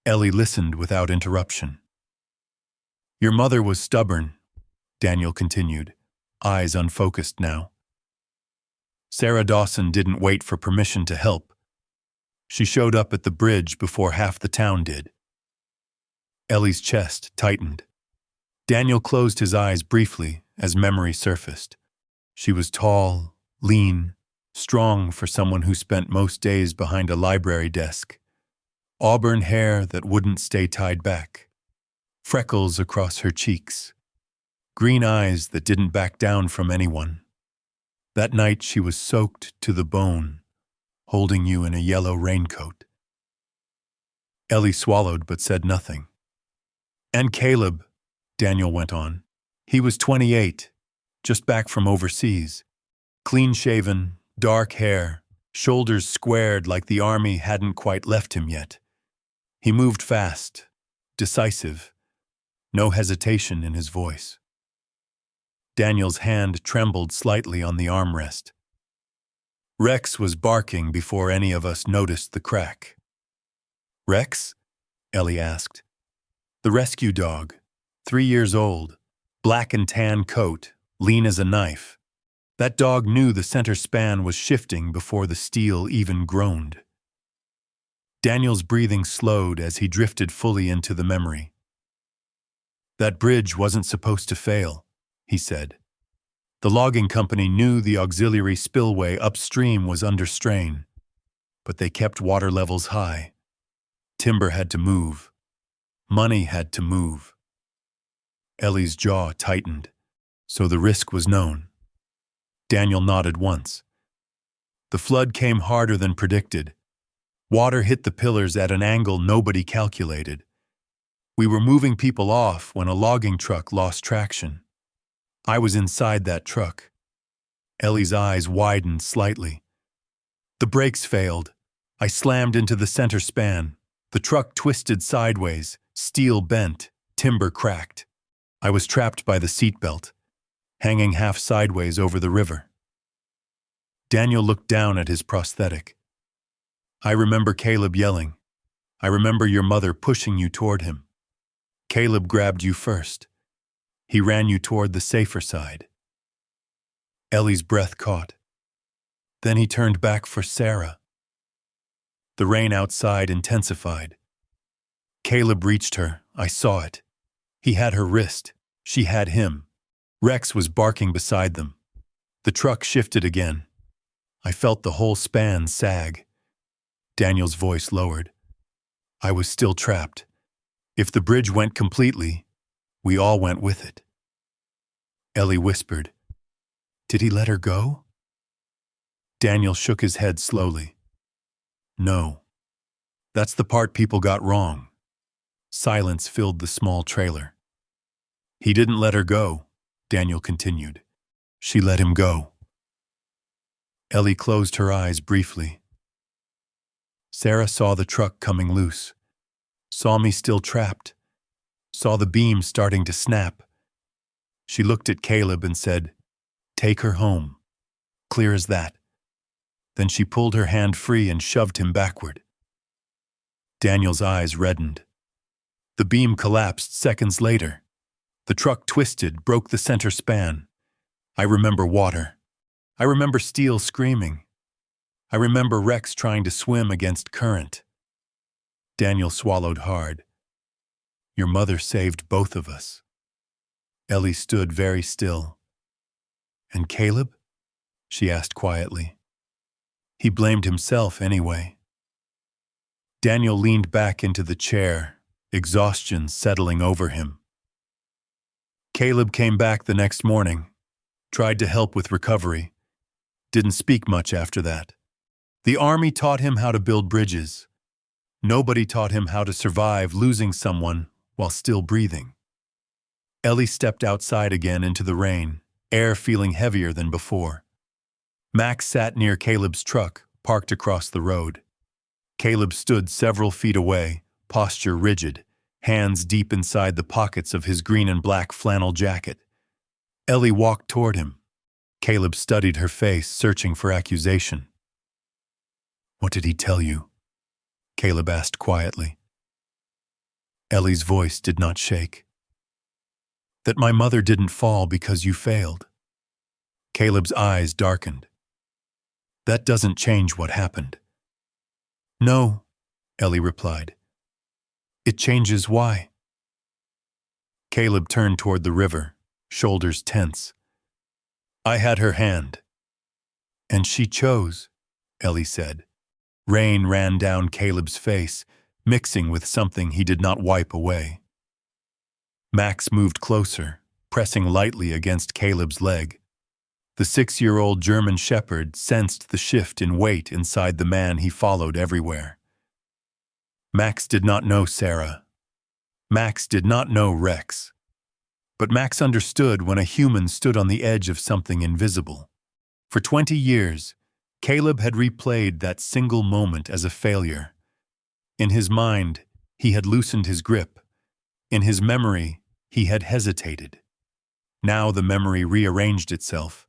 Ellie listened without interruption. Your mother was stubborn, Daniel continued, eyes unfocused now. Sarah Dawson didn't wait for permission to help. She showed up at the bridge before half the town did. Ellie's chest tightened. Daniel closed his eyes briefly as memory surfaced. She was tall, lean, strong for someone who spent most days behind a library desk. Auburn hair that wouldn't stay tied back. Freckles across her cheeks. Green eyes that didn't back down from anyone. That night she was soaked to the bone, holding you in a yellow raincoat. Ellie swallowed but said nothing. And Caleb, Daniel went on. He was 28, just back from overseas. Clean-shaven, dark hair, shoulders squared like the army hadn't quite left him yet. He moved fast, decisive, no hesitation in his voice. Daniel's hand trembled slightly on the armrest. Rex was barking before any of us noticed the crack. Rex? Ellie asked. The rescue dog, 3 years old, black and tan coat, lean as a knife. That dog knew the center span was shifting before the steel even groaned. Daniel's breathing slowed as he drifted fully into the memory. That bridge wasn't supposed to fail, he said. The logging company knew the auxiliary spillway upstream was under strain, but they kept water levels high. Timber had to move. Money had to move. Ellie's jaw tightened, so the risk was known. Daniel nodded once. The flood came harder than predicted. Water hit the pillars at an angle nobody calculated. We were moving people off when a logging truck lost traction. I was inside that truck. Ellie's eyes widened slightly. The brakes failed. I slammed into the center span. The truck twisted sideways, steel bent, timber cracked. I was trapped by the seatbelt, hanging half sideways over the river. Daniel looked down at his prosthetic. I remember Caleb yelling. I remember your mother pushing you toward him. Caleb grabbed you first. He ran you toward the safer side. Ellie's breath caught. Then he turned back for Sarah. The rain outside intensified. Caleb reached her. I saw it. He had her wrist. She had him. Rex was barking beside them. The truck shifted again. I felt the whole span sag. Daniel's voice lowered. I was still trapped. If the bridge went completely, we all went with it. Ellie whispered, Did he let her go? Daniel shook his head slowly. No. That's the part people got wrong. Silence filled the small trailer. He didn't let her go, Daniel continued. She let him go. Ellie closed her eyes briefly. Sarah saw the truck coming loose. Saw me still trapped. Saw the beam starting to snap. She looked at Caleb and said, Take her home. Clear as that. Then she pulled her hand free and shoved him backward. Daniel's eyes reddened. The beam collapsed seconds later. The truck twisted, broke the center span. I remember water. I remember steel screaming. I remember Rex trying to swim against current. Daniel swallowed hard. Your mother saved both of us. Ellie stood very still. And Caleb? She asked quietly. He blamed himself anyway. Daniel leaned back into the chair, exhaustion settling over him. Caleb came back the next morning, tried to help with recovery. Didn't speak much after that. The army taught him how to build bridges. Nobody taught him how to survive losing someone while still breathing. Ellie stepped outside again into the rain, air feeling heavier than before. Max sat near Caleb's truck, parked across the road. Caleb stood several feet away, posture rigid, hands deep inside the pockets of his green and black flannel jacket. Ellie walked toward him. Caleb studied her face, searching for accusation. "What did he tell you?" Caleb asked quietly. Ellie's voice did not shake. "That my mother didn't fall because you failed." Caleb's eyes darkened. "That doesn't change what happened." "No," Ellie replied. "It changes why." Caleb turned toward the river, shoulders tense. "I had her hand." "And she chose," Ellie said. Rain ran down Caleb's face, mixing with something he did not wipe away. Max moved closer, pressing lightly against Caleb's leg. The 6-year-old German shepherd sensed the shift in weight inside the man he followed everywhere. Max did not know Sarah. Max did not know Rex. But Max understood when a human stood on the edge of something invisible. For 20 years, Caleb had replayed that single moment as a failure. In his mind, he had loosened his grip. In his memory, he had hesitated. Now the memory rearranged itself.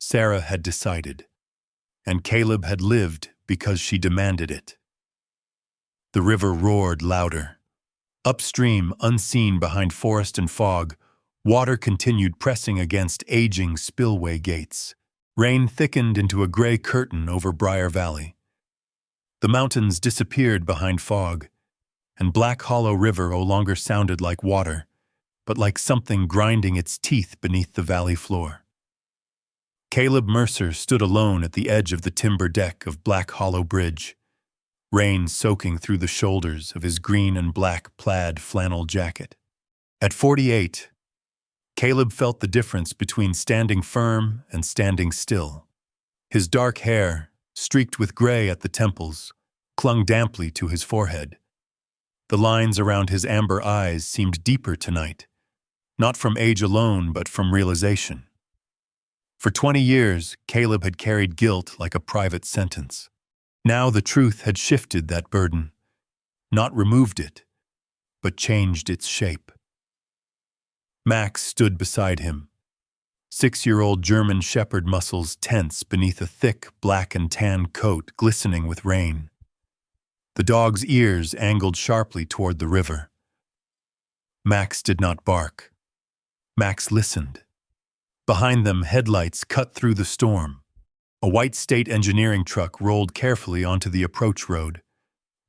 Sarah had decided, and Caleb had lived because she demanded it. The river roared louder. Upstream, unseen behind forest and fog, water continued pressing against aging spillway gates. Rain thickened into a gray curtain over Briar Valley. The mountains disappeared behind fog, and Black Hollow River no longer sounded like water, but like something grinding its teeth beneath the valley floor. Caleb Mercer stood alone at the edge of the timber deck of Black Hollow Bridge, rain soaking through the shoulders of his green and black plaid flannel jacket. At 48, Caleb felt the difference between standing firm and standing still. His dark hair, streaked with gray at the temples, clung damply to his forehead. The lines around his amber eyes seemed deeper tonight, not from age alone but from realization. For 20 years, Caleb had carried guilt like a private sentence. Now the truth had shifted that burden, not removed it, but changed its shape. Max stood beside him, 6-year-old German shepherd muscles tense beneath a thick black and tan coat glistening with rain. The dog's ears angled sharply toward the river. Max did not bark. Max listened. Behind them, headlights cut through the storm. A white state engineering truck rolled carefully onto the approach road.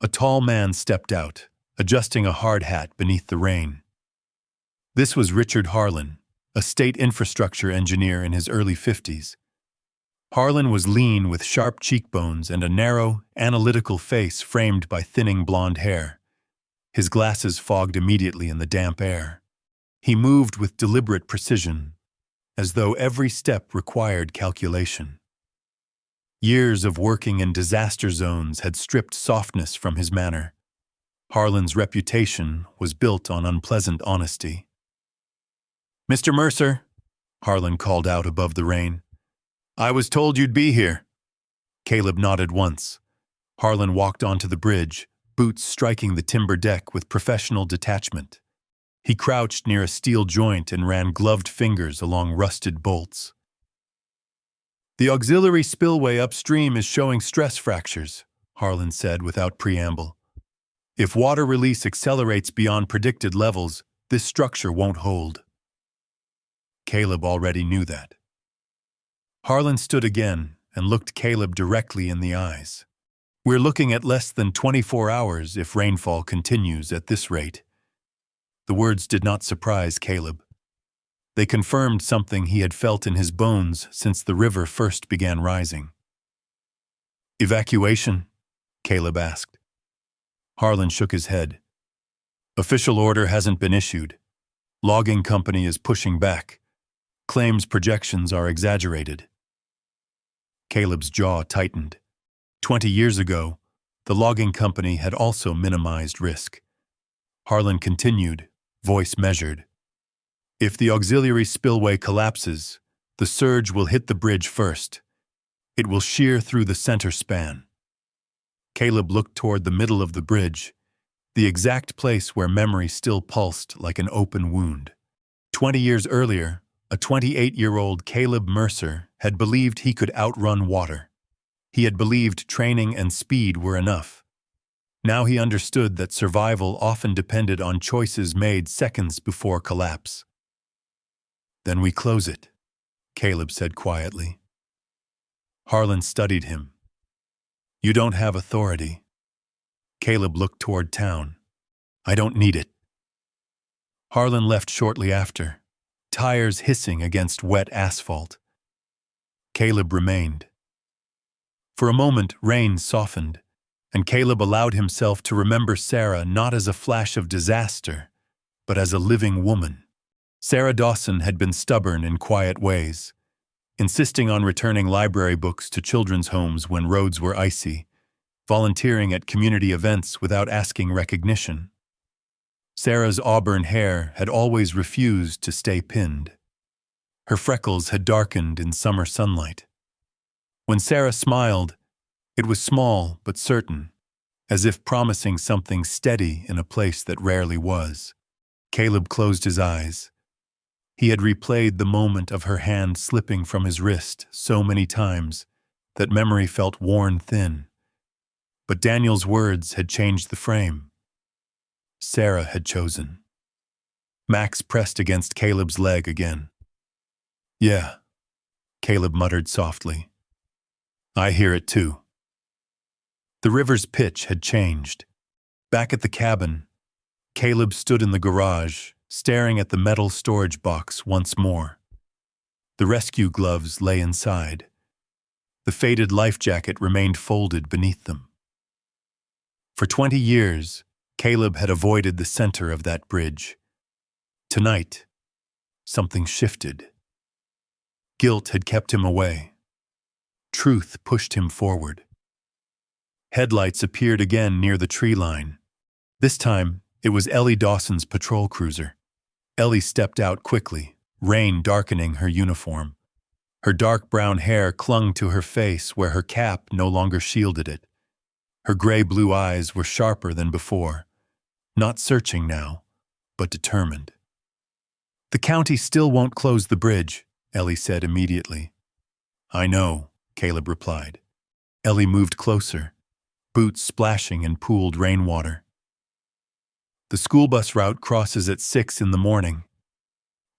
A tall man stepped out, adjusting a hard hat beneath the rain. This was Richard Harlan, a state infrastructure engineer in his early 50s. Harlan was lean with sharp cheekbones and a narrow, analytical face framed by thinning blonde hair. His glasses fogged immediately in the damp air. He moved with deliberate precision, as though every step required calculation. Years of working in disaster zones had stripped softness from his manner. Harlan's reputation was built on unpleasant honesty. "Mr. Mercer," Harlan called out above the rain. "I was told you'd be here." Caleb nodded once. Harlan walked onto the bridge, boots striking the timber deck with professional detachment. He crouched near a steel joint and ran gloved fingers along rusted bolts. "The auxiliary spillway upstream is showing stress fractures," Harlan said without preamble. "If water release accelerates beyond predicted levels, this structure won't hold." Caleb already knew that. Harlan stood again and looked Caleb directly in the eyes. "We're looking at less than 24 hours if rainfall continues at this rate." The words did not surprise Caleb. They confirmed something he had felt in his bones since the river first began rising. "Evacuation?" Caleb asked. Harlan shook his head. "Official order hasn't been issued. Logging company is pushing back. Claims projections are exaggerated." Caleb's jaw tightened. 20 years ago, the logging company had also minimized risk. Harlan continued, voice measured. "If the auxiliary spillway collapses, the surge will hit the bridge first. It will shear through the center span." Caleb looked toward the middle of the bridge. the exact place where memory still pulsed like an open wound. 20 years earlier, a 28-year-old Caleb Mercer had believed he could outrun water. He had believed training and speed were enough. Now he understood that survival often depended on choices made seconds before collapse. "Then we close it," Caleb said quietly. Harlan studied him. "You don't have authority." Caleb looked toward town. "I don't need it." Harlan left shortly after, tires hissing against wet asphalt. Caleb remained. For a moment, rain softened, and Caleb allowed himself to remember Sarah not as a flash of disaster, but as a living woman. Sarah Dawson had been stubborn in quiet ways, insisting on returning library books to children's homes when roads were icy, volunteering at community events without asking recognition. Sarah's auburn hair had always refused to stay pinned. Her freckles had darkened in summer sunlight. When Sarah smiled, it was small but certain, as if promising something steady in a place that rarely was. Caleb closed his eyes. He had replayed the moment of her hand slipping from his wrist so many times that memory felt worn thin. But Daniel's words had changed the frame. Sarah had chosen. Max pressed against Caleb's leg again. "Yeah," Caleb muttered softly. "I hear it too." The river's pitch had changed. Back at the cabin, Caleb stood in the garage, staring at the metal storage box once more. The rescue gloves lay inside. The faded life jacket remained folded beneath them. For 20 years, Caleb had avoided the center of that bridge. Tonight, something shifted. Guilt had kept him away. Truth pushed him forward. Headlights appeared again near the tree line. This time, it was Ellie Dawson's patrol cruiser. Ellie stepped out quickly, rain darkening her uniform. Her dark brown hair clung to her face where her cap no longer shielded it. Her gray-blue eyes were sharper than before, not searching now, but determined. "The county still won't close the bridge," Ellie said immediately. "I know," Caleb replied. Ellie moved closer, boots splashing in pooled rainwater. "The school bus route crosses at 6 in the morning."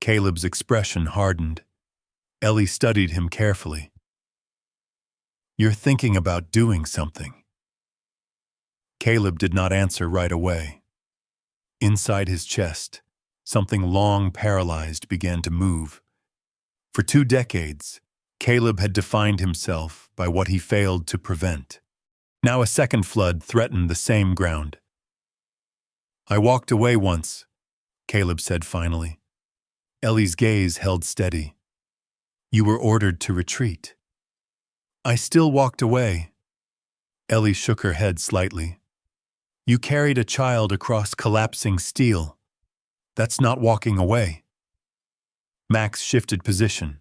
Caleb's expression hardened. Ellie studied him carefully. "You're thinking about doing something." Caleb did not answer right away. Inside his chest, something long paralyzed began to move. For 2 decades, Caleb had defined himself by what he failed to prevent. Now a second flood threatened the same ground. "I walked away once," Caleb said finally. Ellie's gaze held steady. "You were ordered to retreat." "I still walked away." Ellie shook her head slightly. "You carried a child across collapsing steel. That's not walking away." Max shifted position,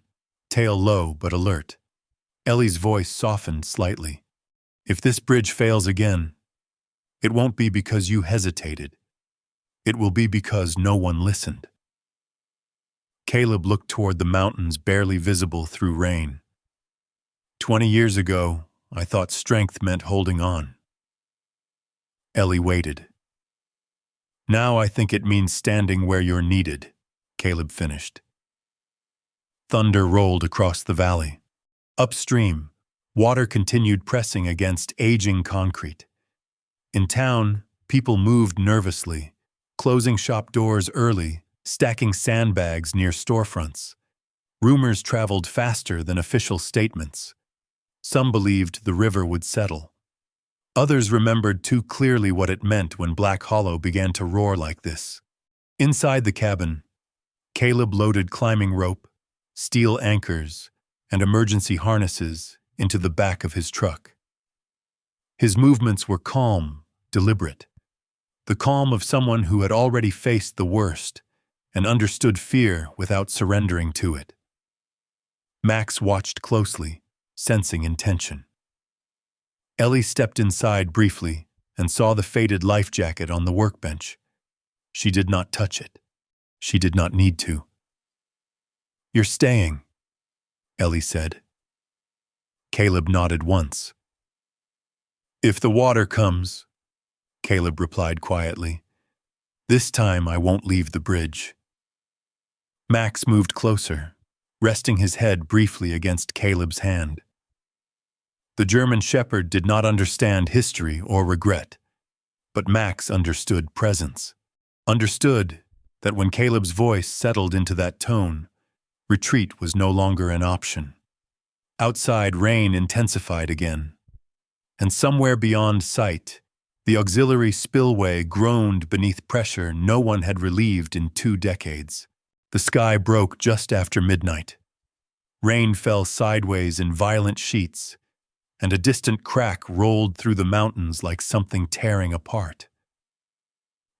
tail low but alert. Ellie's voice softened slightly. "If this bridge fails again, it won't be because you hesitated. It will be because no one listened." Caleb looked toward the mountains barely visible through rain. 20 years ago, I thought strength meant holding on." Ellie waited. "Now I think it means standing where you're needed," Caleb finished. Thunder rolled across the valley. Upstream, water continued pressing against aging concrete. In town, people moved nervously, closing shop doors early, stacking sandbags near storefronts. Rumors traveled faster than official statements. Some believed the river would settle. Others remembered too clearly what it meant when Black Hollow began to roar like this. Inside the cabin, Caleb loaded climbing rope, steel anchors, and emergency harnesses into the back of his truck. His movements were calm, deliberate. The calm of someone who had already faced the worst and understood fear without surrendering to it. Max watched closely, sensing intention. Ellie stepped inside briefly, and saw the faded life jacket on the workbench. She did not touch it. She did not need to. "You're staying," Ellie said. Caleb nodded once. "If the water comes," Caleb replied quietly, "this time I won't leave the bridge." Max moved closer, resting his head briefly against Caleb's hand. The German shepherd did not understand history or regret, but Max understood presence. Understood that when Caleb's voice settled into that tone, retreat was no longer an option. Outside, rain intensified again, and somewhere beyond sight, the auxiliary spillway groaned beneath pressure no one had relieved in 2 decades. The sky broke just after midnight. Rain fell sideways in violent sheets, and a distant crack rolled through the mountains like something tearing apart.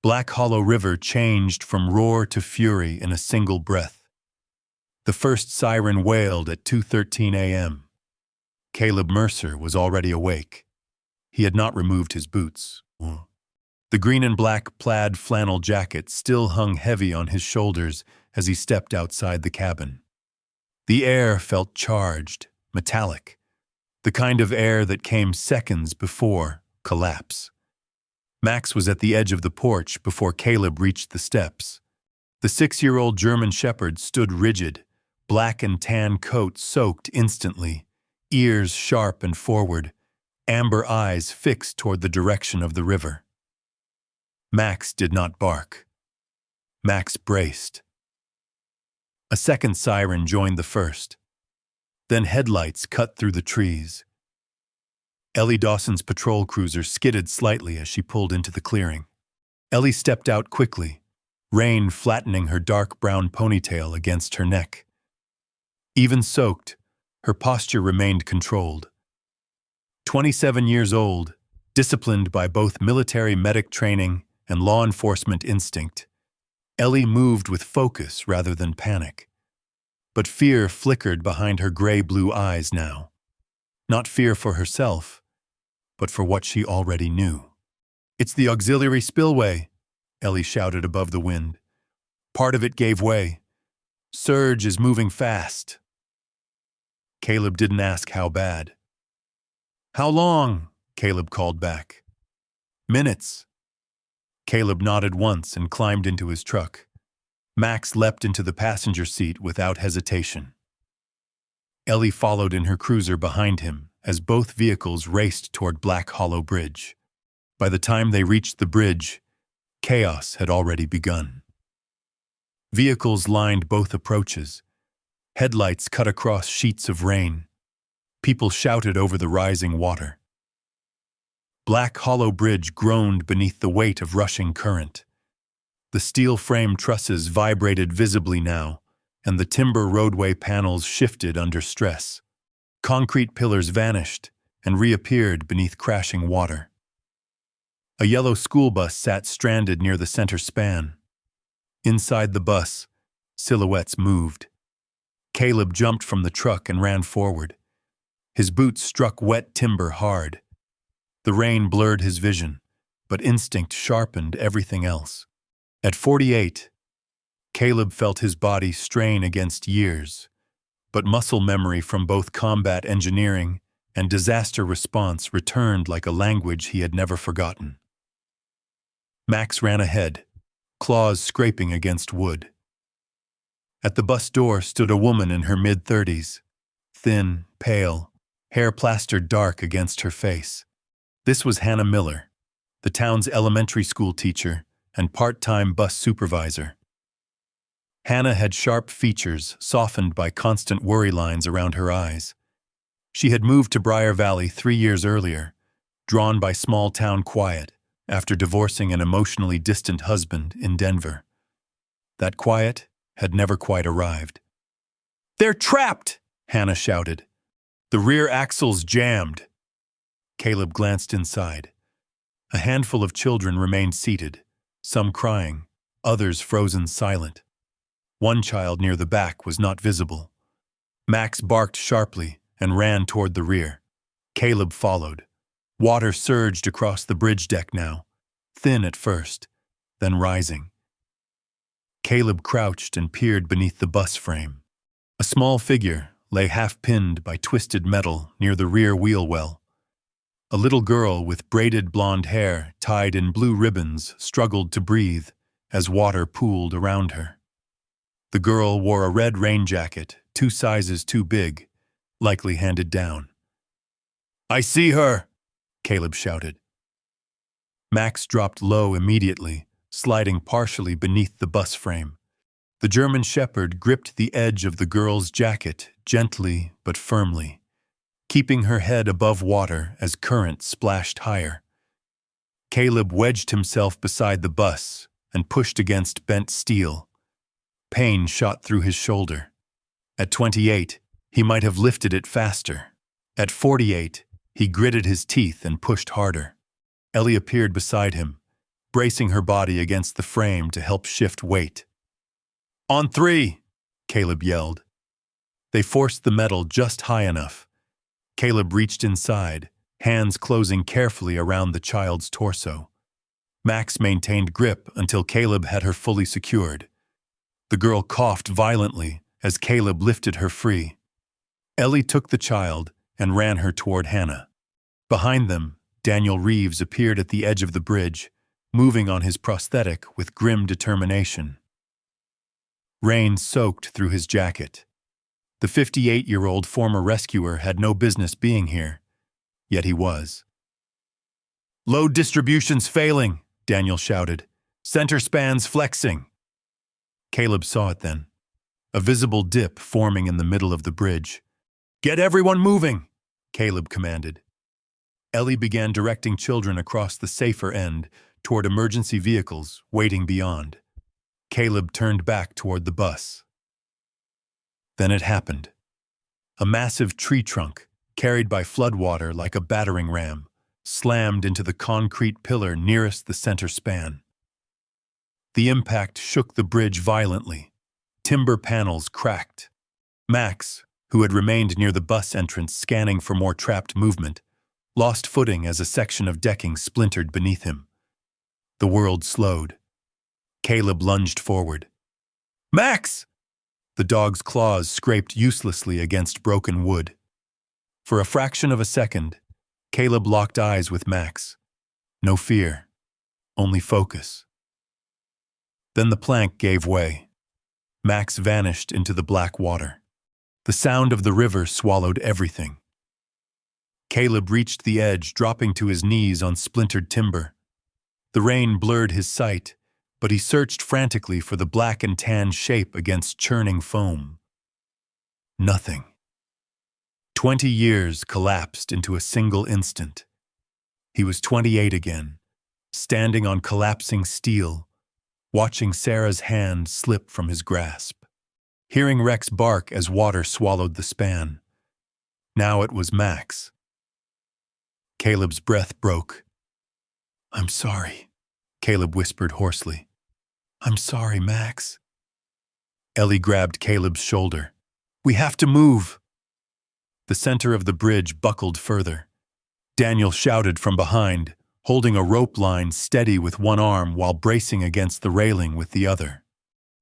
Black Hollow River changed from roar to fury in a single breath. The first siren wailed at 2:13 a.m. Caleb Mercer was already awake. He had not removed his boots. The green and black plaid flannel jacket still hung heavy on his shoulders as he stepped outside the cabin. The air felt charged, metallic, the kind of air that came seconds before collapse. Max was at the edge of the porch before Caleb reached the steps. The 6-year-old German shepherd stood rigid, black and tan coat soaked instantly, ears sharp and forward, amber eyes fixed toward the direction of the river. Max did not bark. Max braced. A second siren joined the first. Then headlights cut through the trees. Ellie Dawson's patrol cruiser skidded slightly as she pulled into the clearing. Ellie stepped out quickly, rain flattening her dark brown ponytail against her neck. Even soaked, her posture remained controlled. 27 years old, disciplined by both military medic training and law enforcement instinct, Ellie moved with focus rather than panic. But fear flickered behind her gray-blue eyes now. Not fear for herself, but for what she already knew. "It's the auxiliary spillway," Ellie shouted above the wind. "Part of it gave way. Surge is moving fast." Caleb didn't ask how bad. "How long?" Caleb called back. "Minutes." Caleb nodded once and climbed into his truck. Max leapt into the passenger seat without hesitation. Ellie followed in her cruiser behind him as both vehicles raced toward Black Hollow Bridge. By the time they reached the bridge, chaos had already begun. Vehicles lined both approaches. Headlights cut across sheets of rain. People shouted over the rising water. Black Hollow Bridge groaned beneath the weight of rushing current. The steel frame trusses vibrated visibly now, and the timber roadway panels shifted under stress. Concrete pillars vanished and reappeared beneath crashing water. A yellow school bus sat stranded near the center span. Inside the bus, silhouettes moved. Caleb jumped from the truck and ran forward. His boots struck wet timber hard. The rain blurred his vision, but instinct sharpened everything else. At 48, Caleb felt his body strain against years, but muscle memory from both combat engineering and disaster response returned like a language he had never forgotten. Max ran ahead, claws scraping against wood. At the bus door stood a woman in her mid-30s, thin, pale, hair plastered dark against her face. This was Hannah Miller, the town's elementary school teacher and part-time bus supervisor. Hannah had sharp features softened by constant worry lines around her eyes. She had moved to Briar Valley 3 years earlier, drawn by small-town quiet after divorcing an emotionally distant husband in Denver. That quiet had never quite arrived. "They're trapped!" Hannah shouted. "The rear axle's jammed." Caleb glanced inside. A handful of children remained seated, some crying, others frozen silent. One child near the back was not visible. Max barked sharply and ran toward the rear. Caleb followed. Water surged across the bridge deck now, thin at first, then rising. Caleb crouched and peered beneath the bus frame. A small figure lay half-pinned by twisted metal near the rear wheel well. A little girl with braided blonde hair tied in blue ribbons struggled to breathe as water pooled around her. The girl wore a red rain jacket, 2 sizes too big, likely handed down. "I see her!" Caleb shouted. Max dropped low immediately, sliding partially beneath the bus frame. The German Shepherd gripped the edge of the girl's jacket gently but firmly, keeping her head above water as current splashed higher. Caleb wedged himself beside the bus and pushed against bent steel. Pain shot through his shoulder. At 28, he might have lifted it faster. At 48, he gritted his teeth and pushed harder. Ellie appeared beside him, bracing her body against the frame to help shift weight. "On 3!" Caleb yelled. They forced the metal just high enough. Caleb reached inside, hands closing carefully around the child's torso. Max maintained grip until Caleb had her fully secured. The girl coughed violently as Caleb lifted her free. Ellie took the child and ran her toward Hannah. Behind them, Daniel Reeves appeared at the edge of the bridge, moving on his prosthetic with grim determination. Rain soaked through his jacket. The 58-year-old former rescuer had no business being here, yet he was. "Load distribution's failing," Daniel shouted. "Center span's flexing." Caleb saw it then, a visible dip forming in the middle of the bridge. "Get everyone moving," Caleb commanded. Ellie began directing children across the safer end toward emergency vehicles waiting beyond. Caleb turned back toward the bus. Then it happened. A massive tree trunk, carried by floodwater like a battering ram, slammed into the concrete pillar nearest the center span. The impact shook the bridge violently. Timber panels cracked. Max, who had remained near the bus entrance scanning for more trapped movement, lost footing as a section of decking splintered beneath him. The world slowed. Caleb lunged forward. "Max!" The dog's claws scraped uselessly against broken wood. For a fraction of a second, Caleb locked eyes with Max. No fear, only focus. Then the plank gave way. Max vanished into the black water. The sound of the river swallowed everything. Caleb reached the edge, dropping to his knees on splintered timber. The rain blurred his sight, but he searched frantically for the black and tan shape against churning foam. Nothing. 20 years collapsed into a single instant. He was 28 again, standing on collapsing steel, watching Sarah's hand slip from his grasp, hearing Rex bark as water swallowed the span. Now it was Max. Caleb's breath broke. "I'm sorry," Caleb whispered hoarsely. "I'm sorry, Max." Ellie grabbed Caleb's shoulder. "We have to move." The center of the bridge buckled further. Daniel shouted from behind, holding a rope line steady with one arm while bracing against the railing with the other.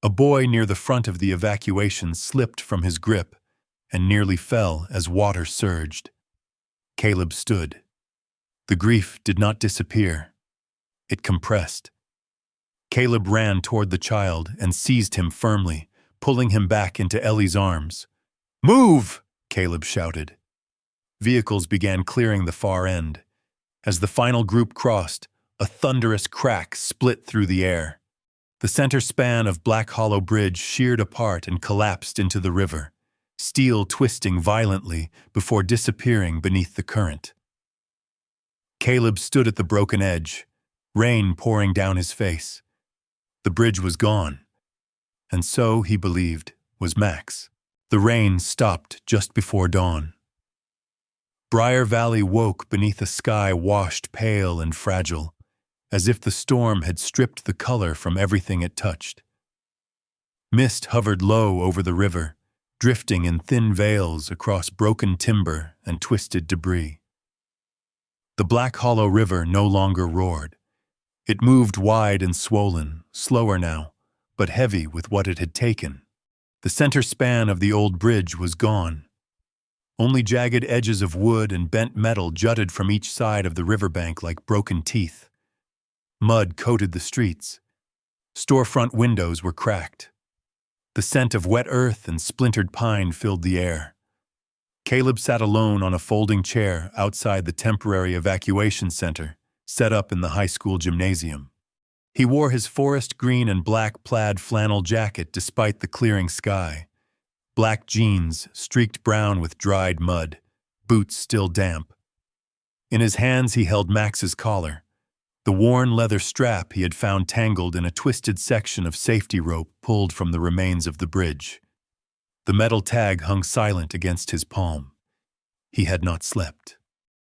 A boy near the front of the evacuation slipped from his grip and nearly fell as water surged. Caleb stood. The grief did not disappear. It compressed. Caleb ran toward the child and seized him firmly, pulling him back into Ellie's arms. "Move!" Caleb shouted. Vehicles began clearing the far end. As the final group crossed, a thunderous crack split through the air. The center span of Black Hollow Bridge sheared apart and collapsed into the river, steel twisting violently before disappearing beneath the current. Caleb stood at the broken edge, rain pouring down his face. The bridge was gone, and so, he believed, was Max. The rain stopped just before dawn. Briar Valley woke beneath a sky washed pale and fragile, as if the storm had stripped the color from everything it touched. Mist hovered low over the river, drifting in thin veils across broken timber and twisted debris. The Black Hollow River no longer roared. It moved wide and swollen, slower now, but heavy with what it had taken. The center span of the old bridge was gone. Only jagged edges of wood and bent metal jutted from each side of the riverbank like broken teeth. Mud coated the streets. Storefront windows were cracked. The scent of wet earth and splintered pine filled the air. Caleb sat alone on a folding chair outside the temporary evacuation center, set up in the high school gymnasium. He wore his forest green and black plaid flannel jacket despite the clearing sky. Black jeans streaked brown with dried mud, boots still damp. In his hands he held Max's collar, the worn leather strap he had found tangled in a twisted section of safety rope pulled from the remains of the bridge. The metal tag hung silent against his palm. He had not slept.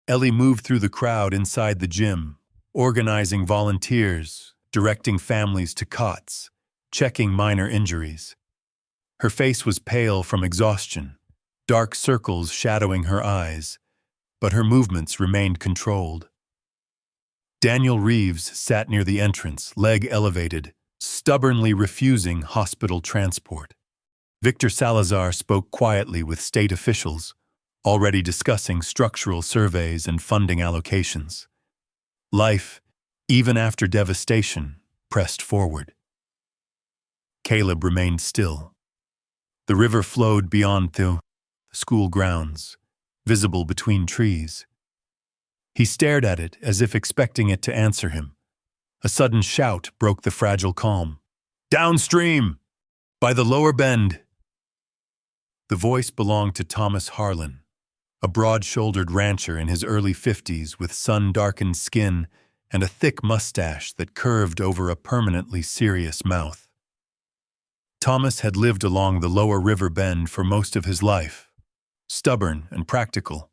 Ellie moved through the crowd inside the gym, organizing volunteers, directing families to cots, checking minor injuries. Her face was pale from exhaustion, dark circles shadowing her eyes, but her movements remained controlled. Daniel Reeves sat near the entrance, leg elevated, stubbornly refusing hospital transport. Victor Salazar spoke quietly with state officials, already discussing structural surveys and funding allocations. Life, even after devastation, pressed forward. Caleb remained still. The river flowed beyond the school grounds, visible between trees. He stared at it as if expecting it to answer him. A sudden shout broke the fragile calm. "Downstream! By the lower bend!" The voice belonged to Thomas Harlan, a broad-shouldered rancher in his early 50s with sun-darkened skin and a thick mustache that curved over a permanently serious mouth. Thomas had lived along the lower river bend for most of his life, stubborn and practical,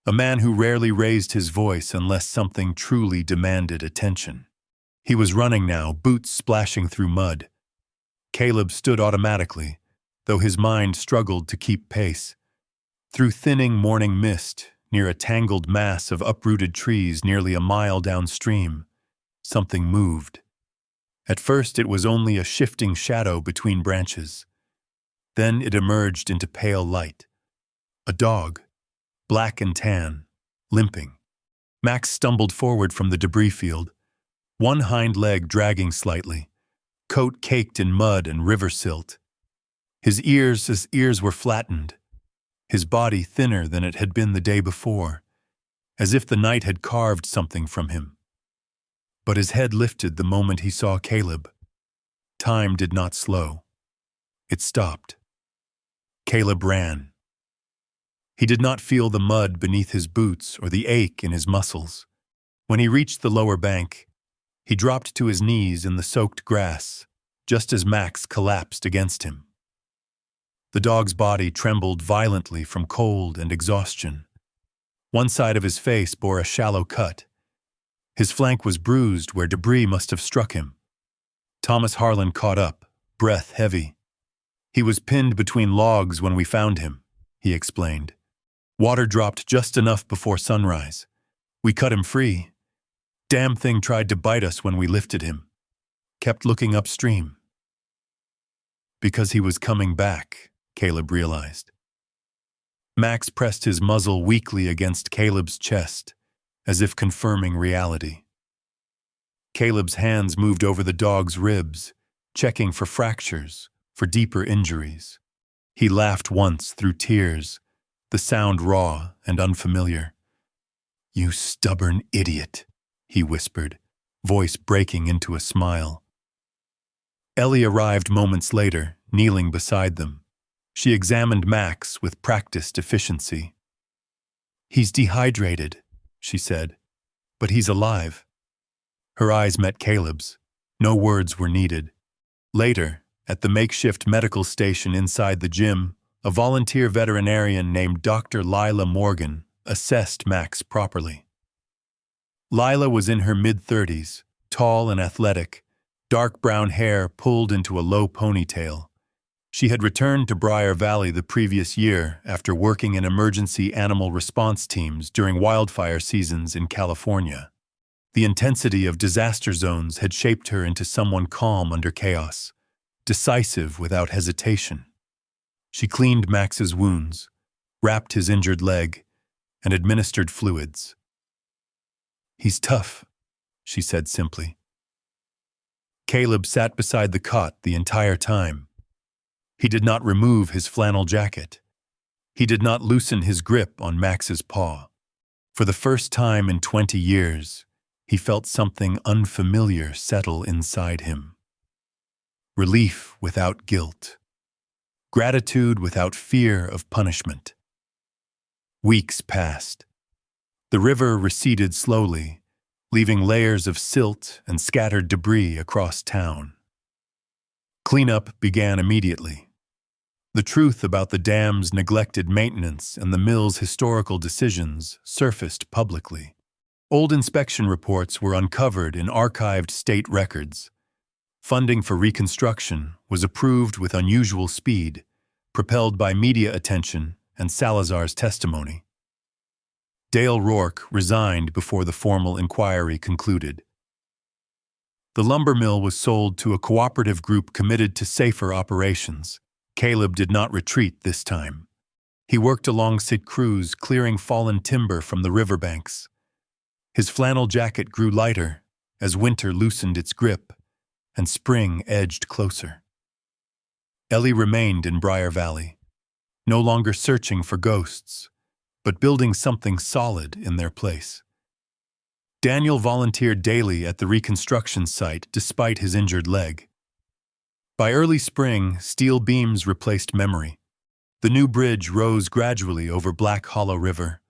a man who rarely raised his voice unless something truly demanded attention. He was running now, boots splashing through mud. Caleb stood automatically, though his mind struggled to keep pace. Through thinning morning mist, near a tangled mass of uprooted trees nearly a mile downstream, something moved. At first it was only a shifting shadow between branches. Then it emerged into pale light. A dog, black and tan, limping. Max stumbled forward from the debris field, one hind leg dragging slightly, coat caked in mud and river silt. His ears were flattened, his body thinner than it had been the day before, as if the night had carved something from him. But his head lifted the moment he saw Caleb. Time did not slow. It stopped. Caleb ran. He did not feel the mud beneath his boots or the ache in his muscles. When he reached the lower bank, he dropped to his knees in the soaked grass, just as Max collapsed against him. The dog's body trembled violently from cold and exhaustion. One side of his face bore a shallow cut. His flank was bruised where debris must have struck him. Thomas Harlan caught up, breath heavy. "He was pinned between logs when we found him," he explained. "Water dropped just enough before sunrise. We cut him free. Damn thing tried to bite us when we lifted him. Kept looking upstream." Because he was coming back, Caleb realized. Max pressed his muzzle weakly against Caleb's chest, as if confirming reality. Caleb's hands moved over the dog's ribs, checking for fractures, for deeper injuries. He laughed once through tears, the sound raw and unfamiliar. "You stubborn idiot," he whispered, voice breaking into a smile. Ellie arrived moments later, kneeling beside them. She examined Max with practiced efficiency. "He's dehydrated," she said, "but he's alive." Her eyes met Caleb's. No words were needed. Later, at the makeshift medical station inside the gym, a volunteer veterinarian named Dr. Lila Morgan assessed Max properly. Lila was in her mid-30s, tall and athletic, dark brown hair pulled into a low ponytail. She had returned to Briar Valley the previous year after working in emergency animal response teams during wildfire seasons in California. The intensity of disaster zones had shaped her into someone calm under chaos, decisive without hesitation. She cleaned Max's wounds, wrapped his injured leg, and administered fluids. "He's tough," she said simply. Caleb sat beside the cot the entire time. He did not remove his flannel jacket. He did not loosen his grip on Max's paw. For the first time in 20 years, he felt something unfamiliar settle inside him. Relief without guilt. Gratitude without fear of punishment. Weeks passed. The river receded slowly, leaving layers of silt and scattered debris across town. Cleanup began immediately. The truth about the dam's neglected maintenance and the mill's historical decisions surfaced publicly. Old inspection reports were uncovered in archived state records. Funding for reconstruction was approved with unusual speed, propelled by media attention and Salazar's testimony. Dale Rourke resigned before the formal inquiry concluded. The lumber mill was sold to a cooperative group committed to safer operations. Caleb did not retreat this time. He worked alongside crews clearing fallen timber from the riverbanks. His flannel jacket grew lighter as winter loosened its grip and spring edged closer. Ellie remained in Briar Valley, no longer searching for ghosts, but building something solid in their place. Daniel volunteered daily at the reconstruction site despite his injured leg. By early spring, steel beams replaced memory. The new bridge rose gradually over Black Hollow River,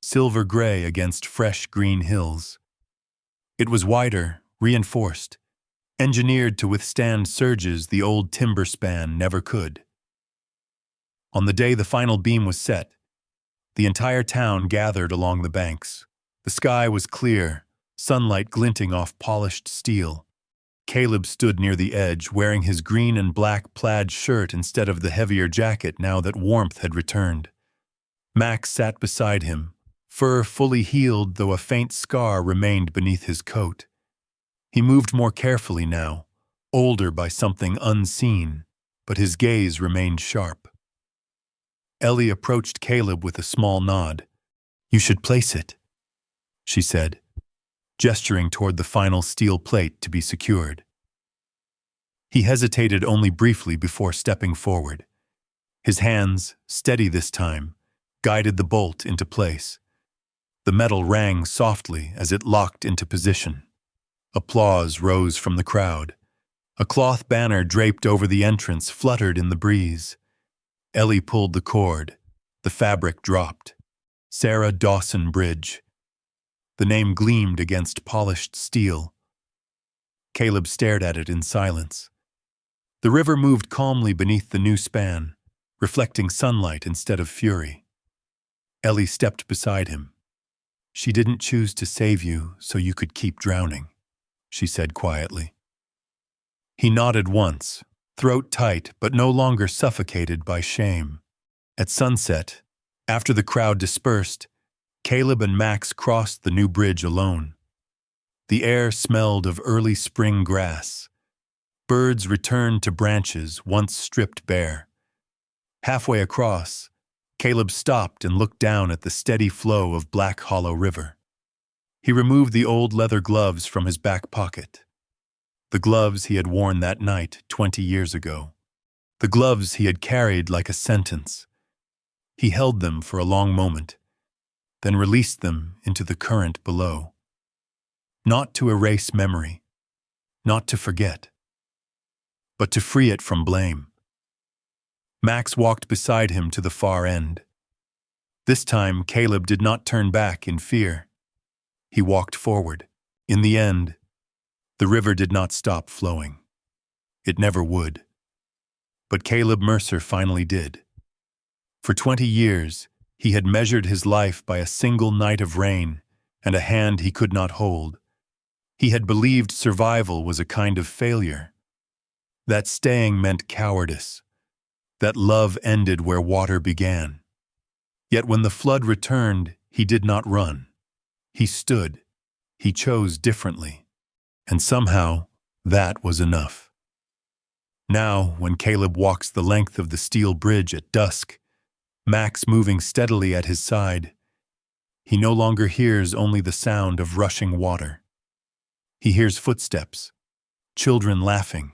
silver gray against fresh green hills. It was wider, reinforced, engineered to withstand surges the old timber span never could. On the day the final beam was set, the entire town gathered along the banks. The sky was clear, sunlight glinting off polished steel. Caleb stood near the edge, wearing his green and black plaid shirt instead of the heavier jacket now that warmth had returned. Max sat beside him, fur fully healed though a faint scar remained beneath his coat. He moved more carefully now, older by something unseen, but his gaze remained sharp. Ellie approached Caleb with a small nod. "You should place it," she said, gesturing toward the final steel plate to be secured. He hesitated only briefly before stepping forward. His hands, steady this time, guided the bolt into place. The metal rang softly as it locked into position. Applause rose from the crowd. A cloth banner draped over the entrance fluttered in the breeze. Ellie pulled the cord. The fabric dropped. Sarah Dawson Bridge. The name gleamed against polished steel. Caleb stared at it in silence. The river moved calmly beneath the new span, reflecting sunlight instead of fury. Ellie stepped beside him. "She didn't choose to save you so you could keep drowning," she said quietly. He nodded once, throat tight but no longer suffocated by shame. At sunset, after the crowd dispersed, Caleb and Max crossed the new bridge alone. The air smelled of early spring grass. Birds returned to branches once stripped bare. Halfway across, Caleb stopped and looked down at the steady flow of Black Hollow River. He removed the old leather gloves from his back pocket. The gloves he had worn that night 20 years ago. The gloves he had carried like a sentence. He held them for a long moment, then released them into the current below. Not to erase memory, not to forget, but to free it from blame. Max walked beside him to the far end. This time, Caleb did not turn back in fear. He walked forward. In the end, the river did not stop flowing. It never would. But Caleb Mercer finally did. For 20 years, he had measured his life by a single night of rain and a hand he could not hold. He had believed survival was a kind of failure, that staying meant cowardice, that love ended where water began. Yet when the flood returned, he did not run. He stood. He chose differently. And somehow, that was enough. Now, when Caleb walks the length of the steel bridge at dusk, Max moving steadily at his side, he no longer hears only the sound of rushing water. He hears footsteps, children laughing,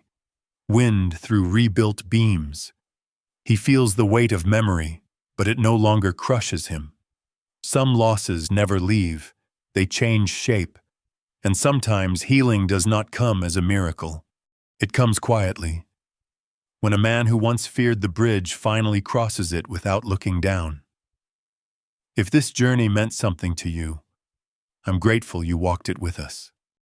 wind through rebuilt beams. He feels the weight of memory, but it no longer crushes him. Some losses never leave, they change shape, and sometimes healing does not come as a miracle. It comes quietly. When a man who once feared the bridge finally crosses it without looking down. If this journey meant something to you, I'm grateful you walked it with us.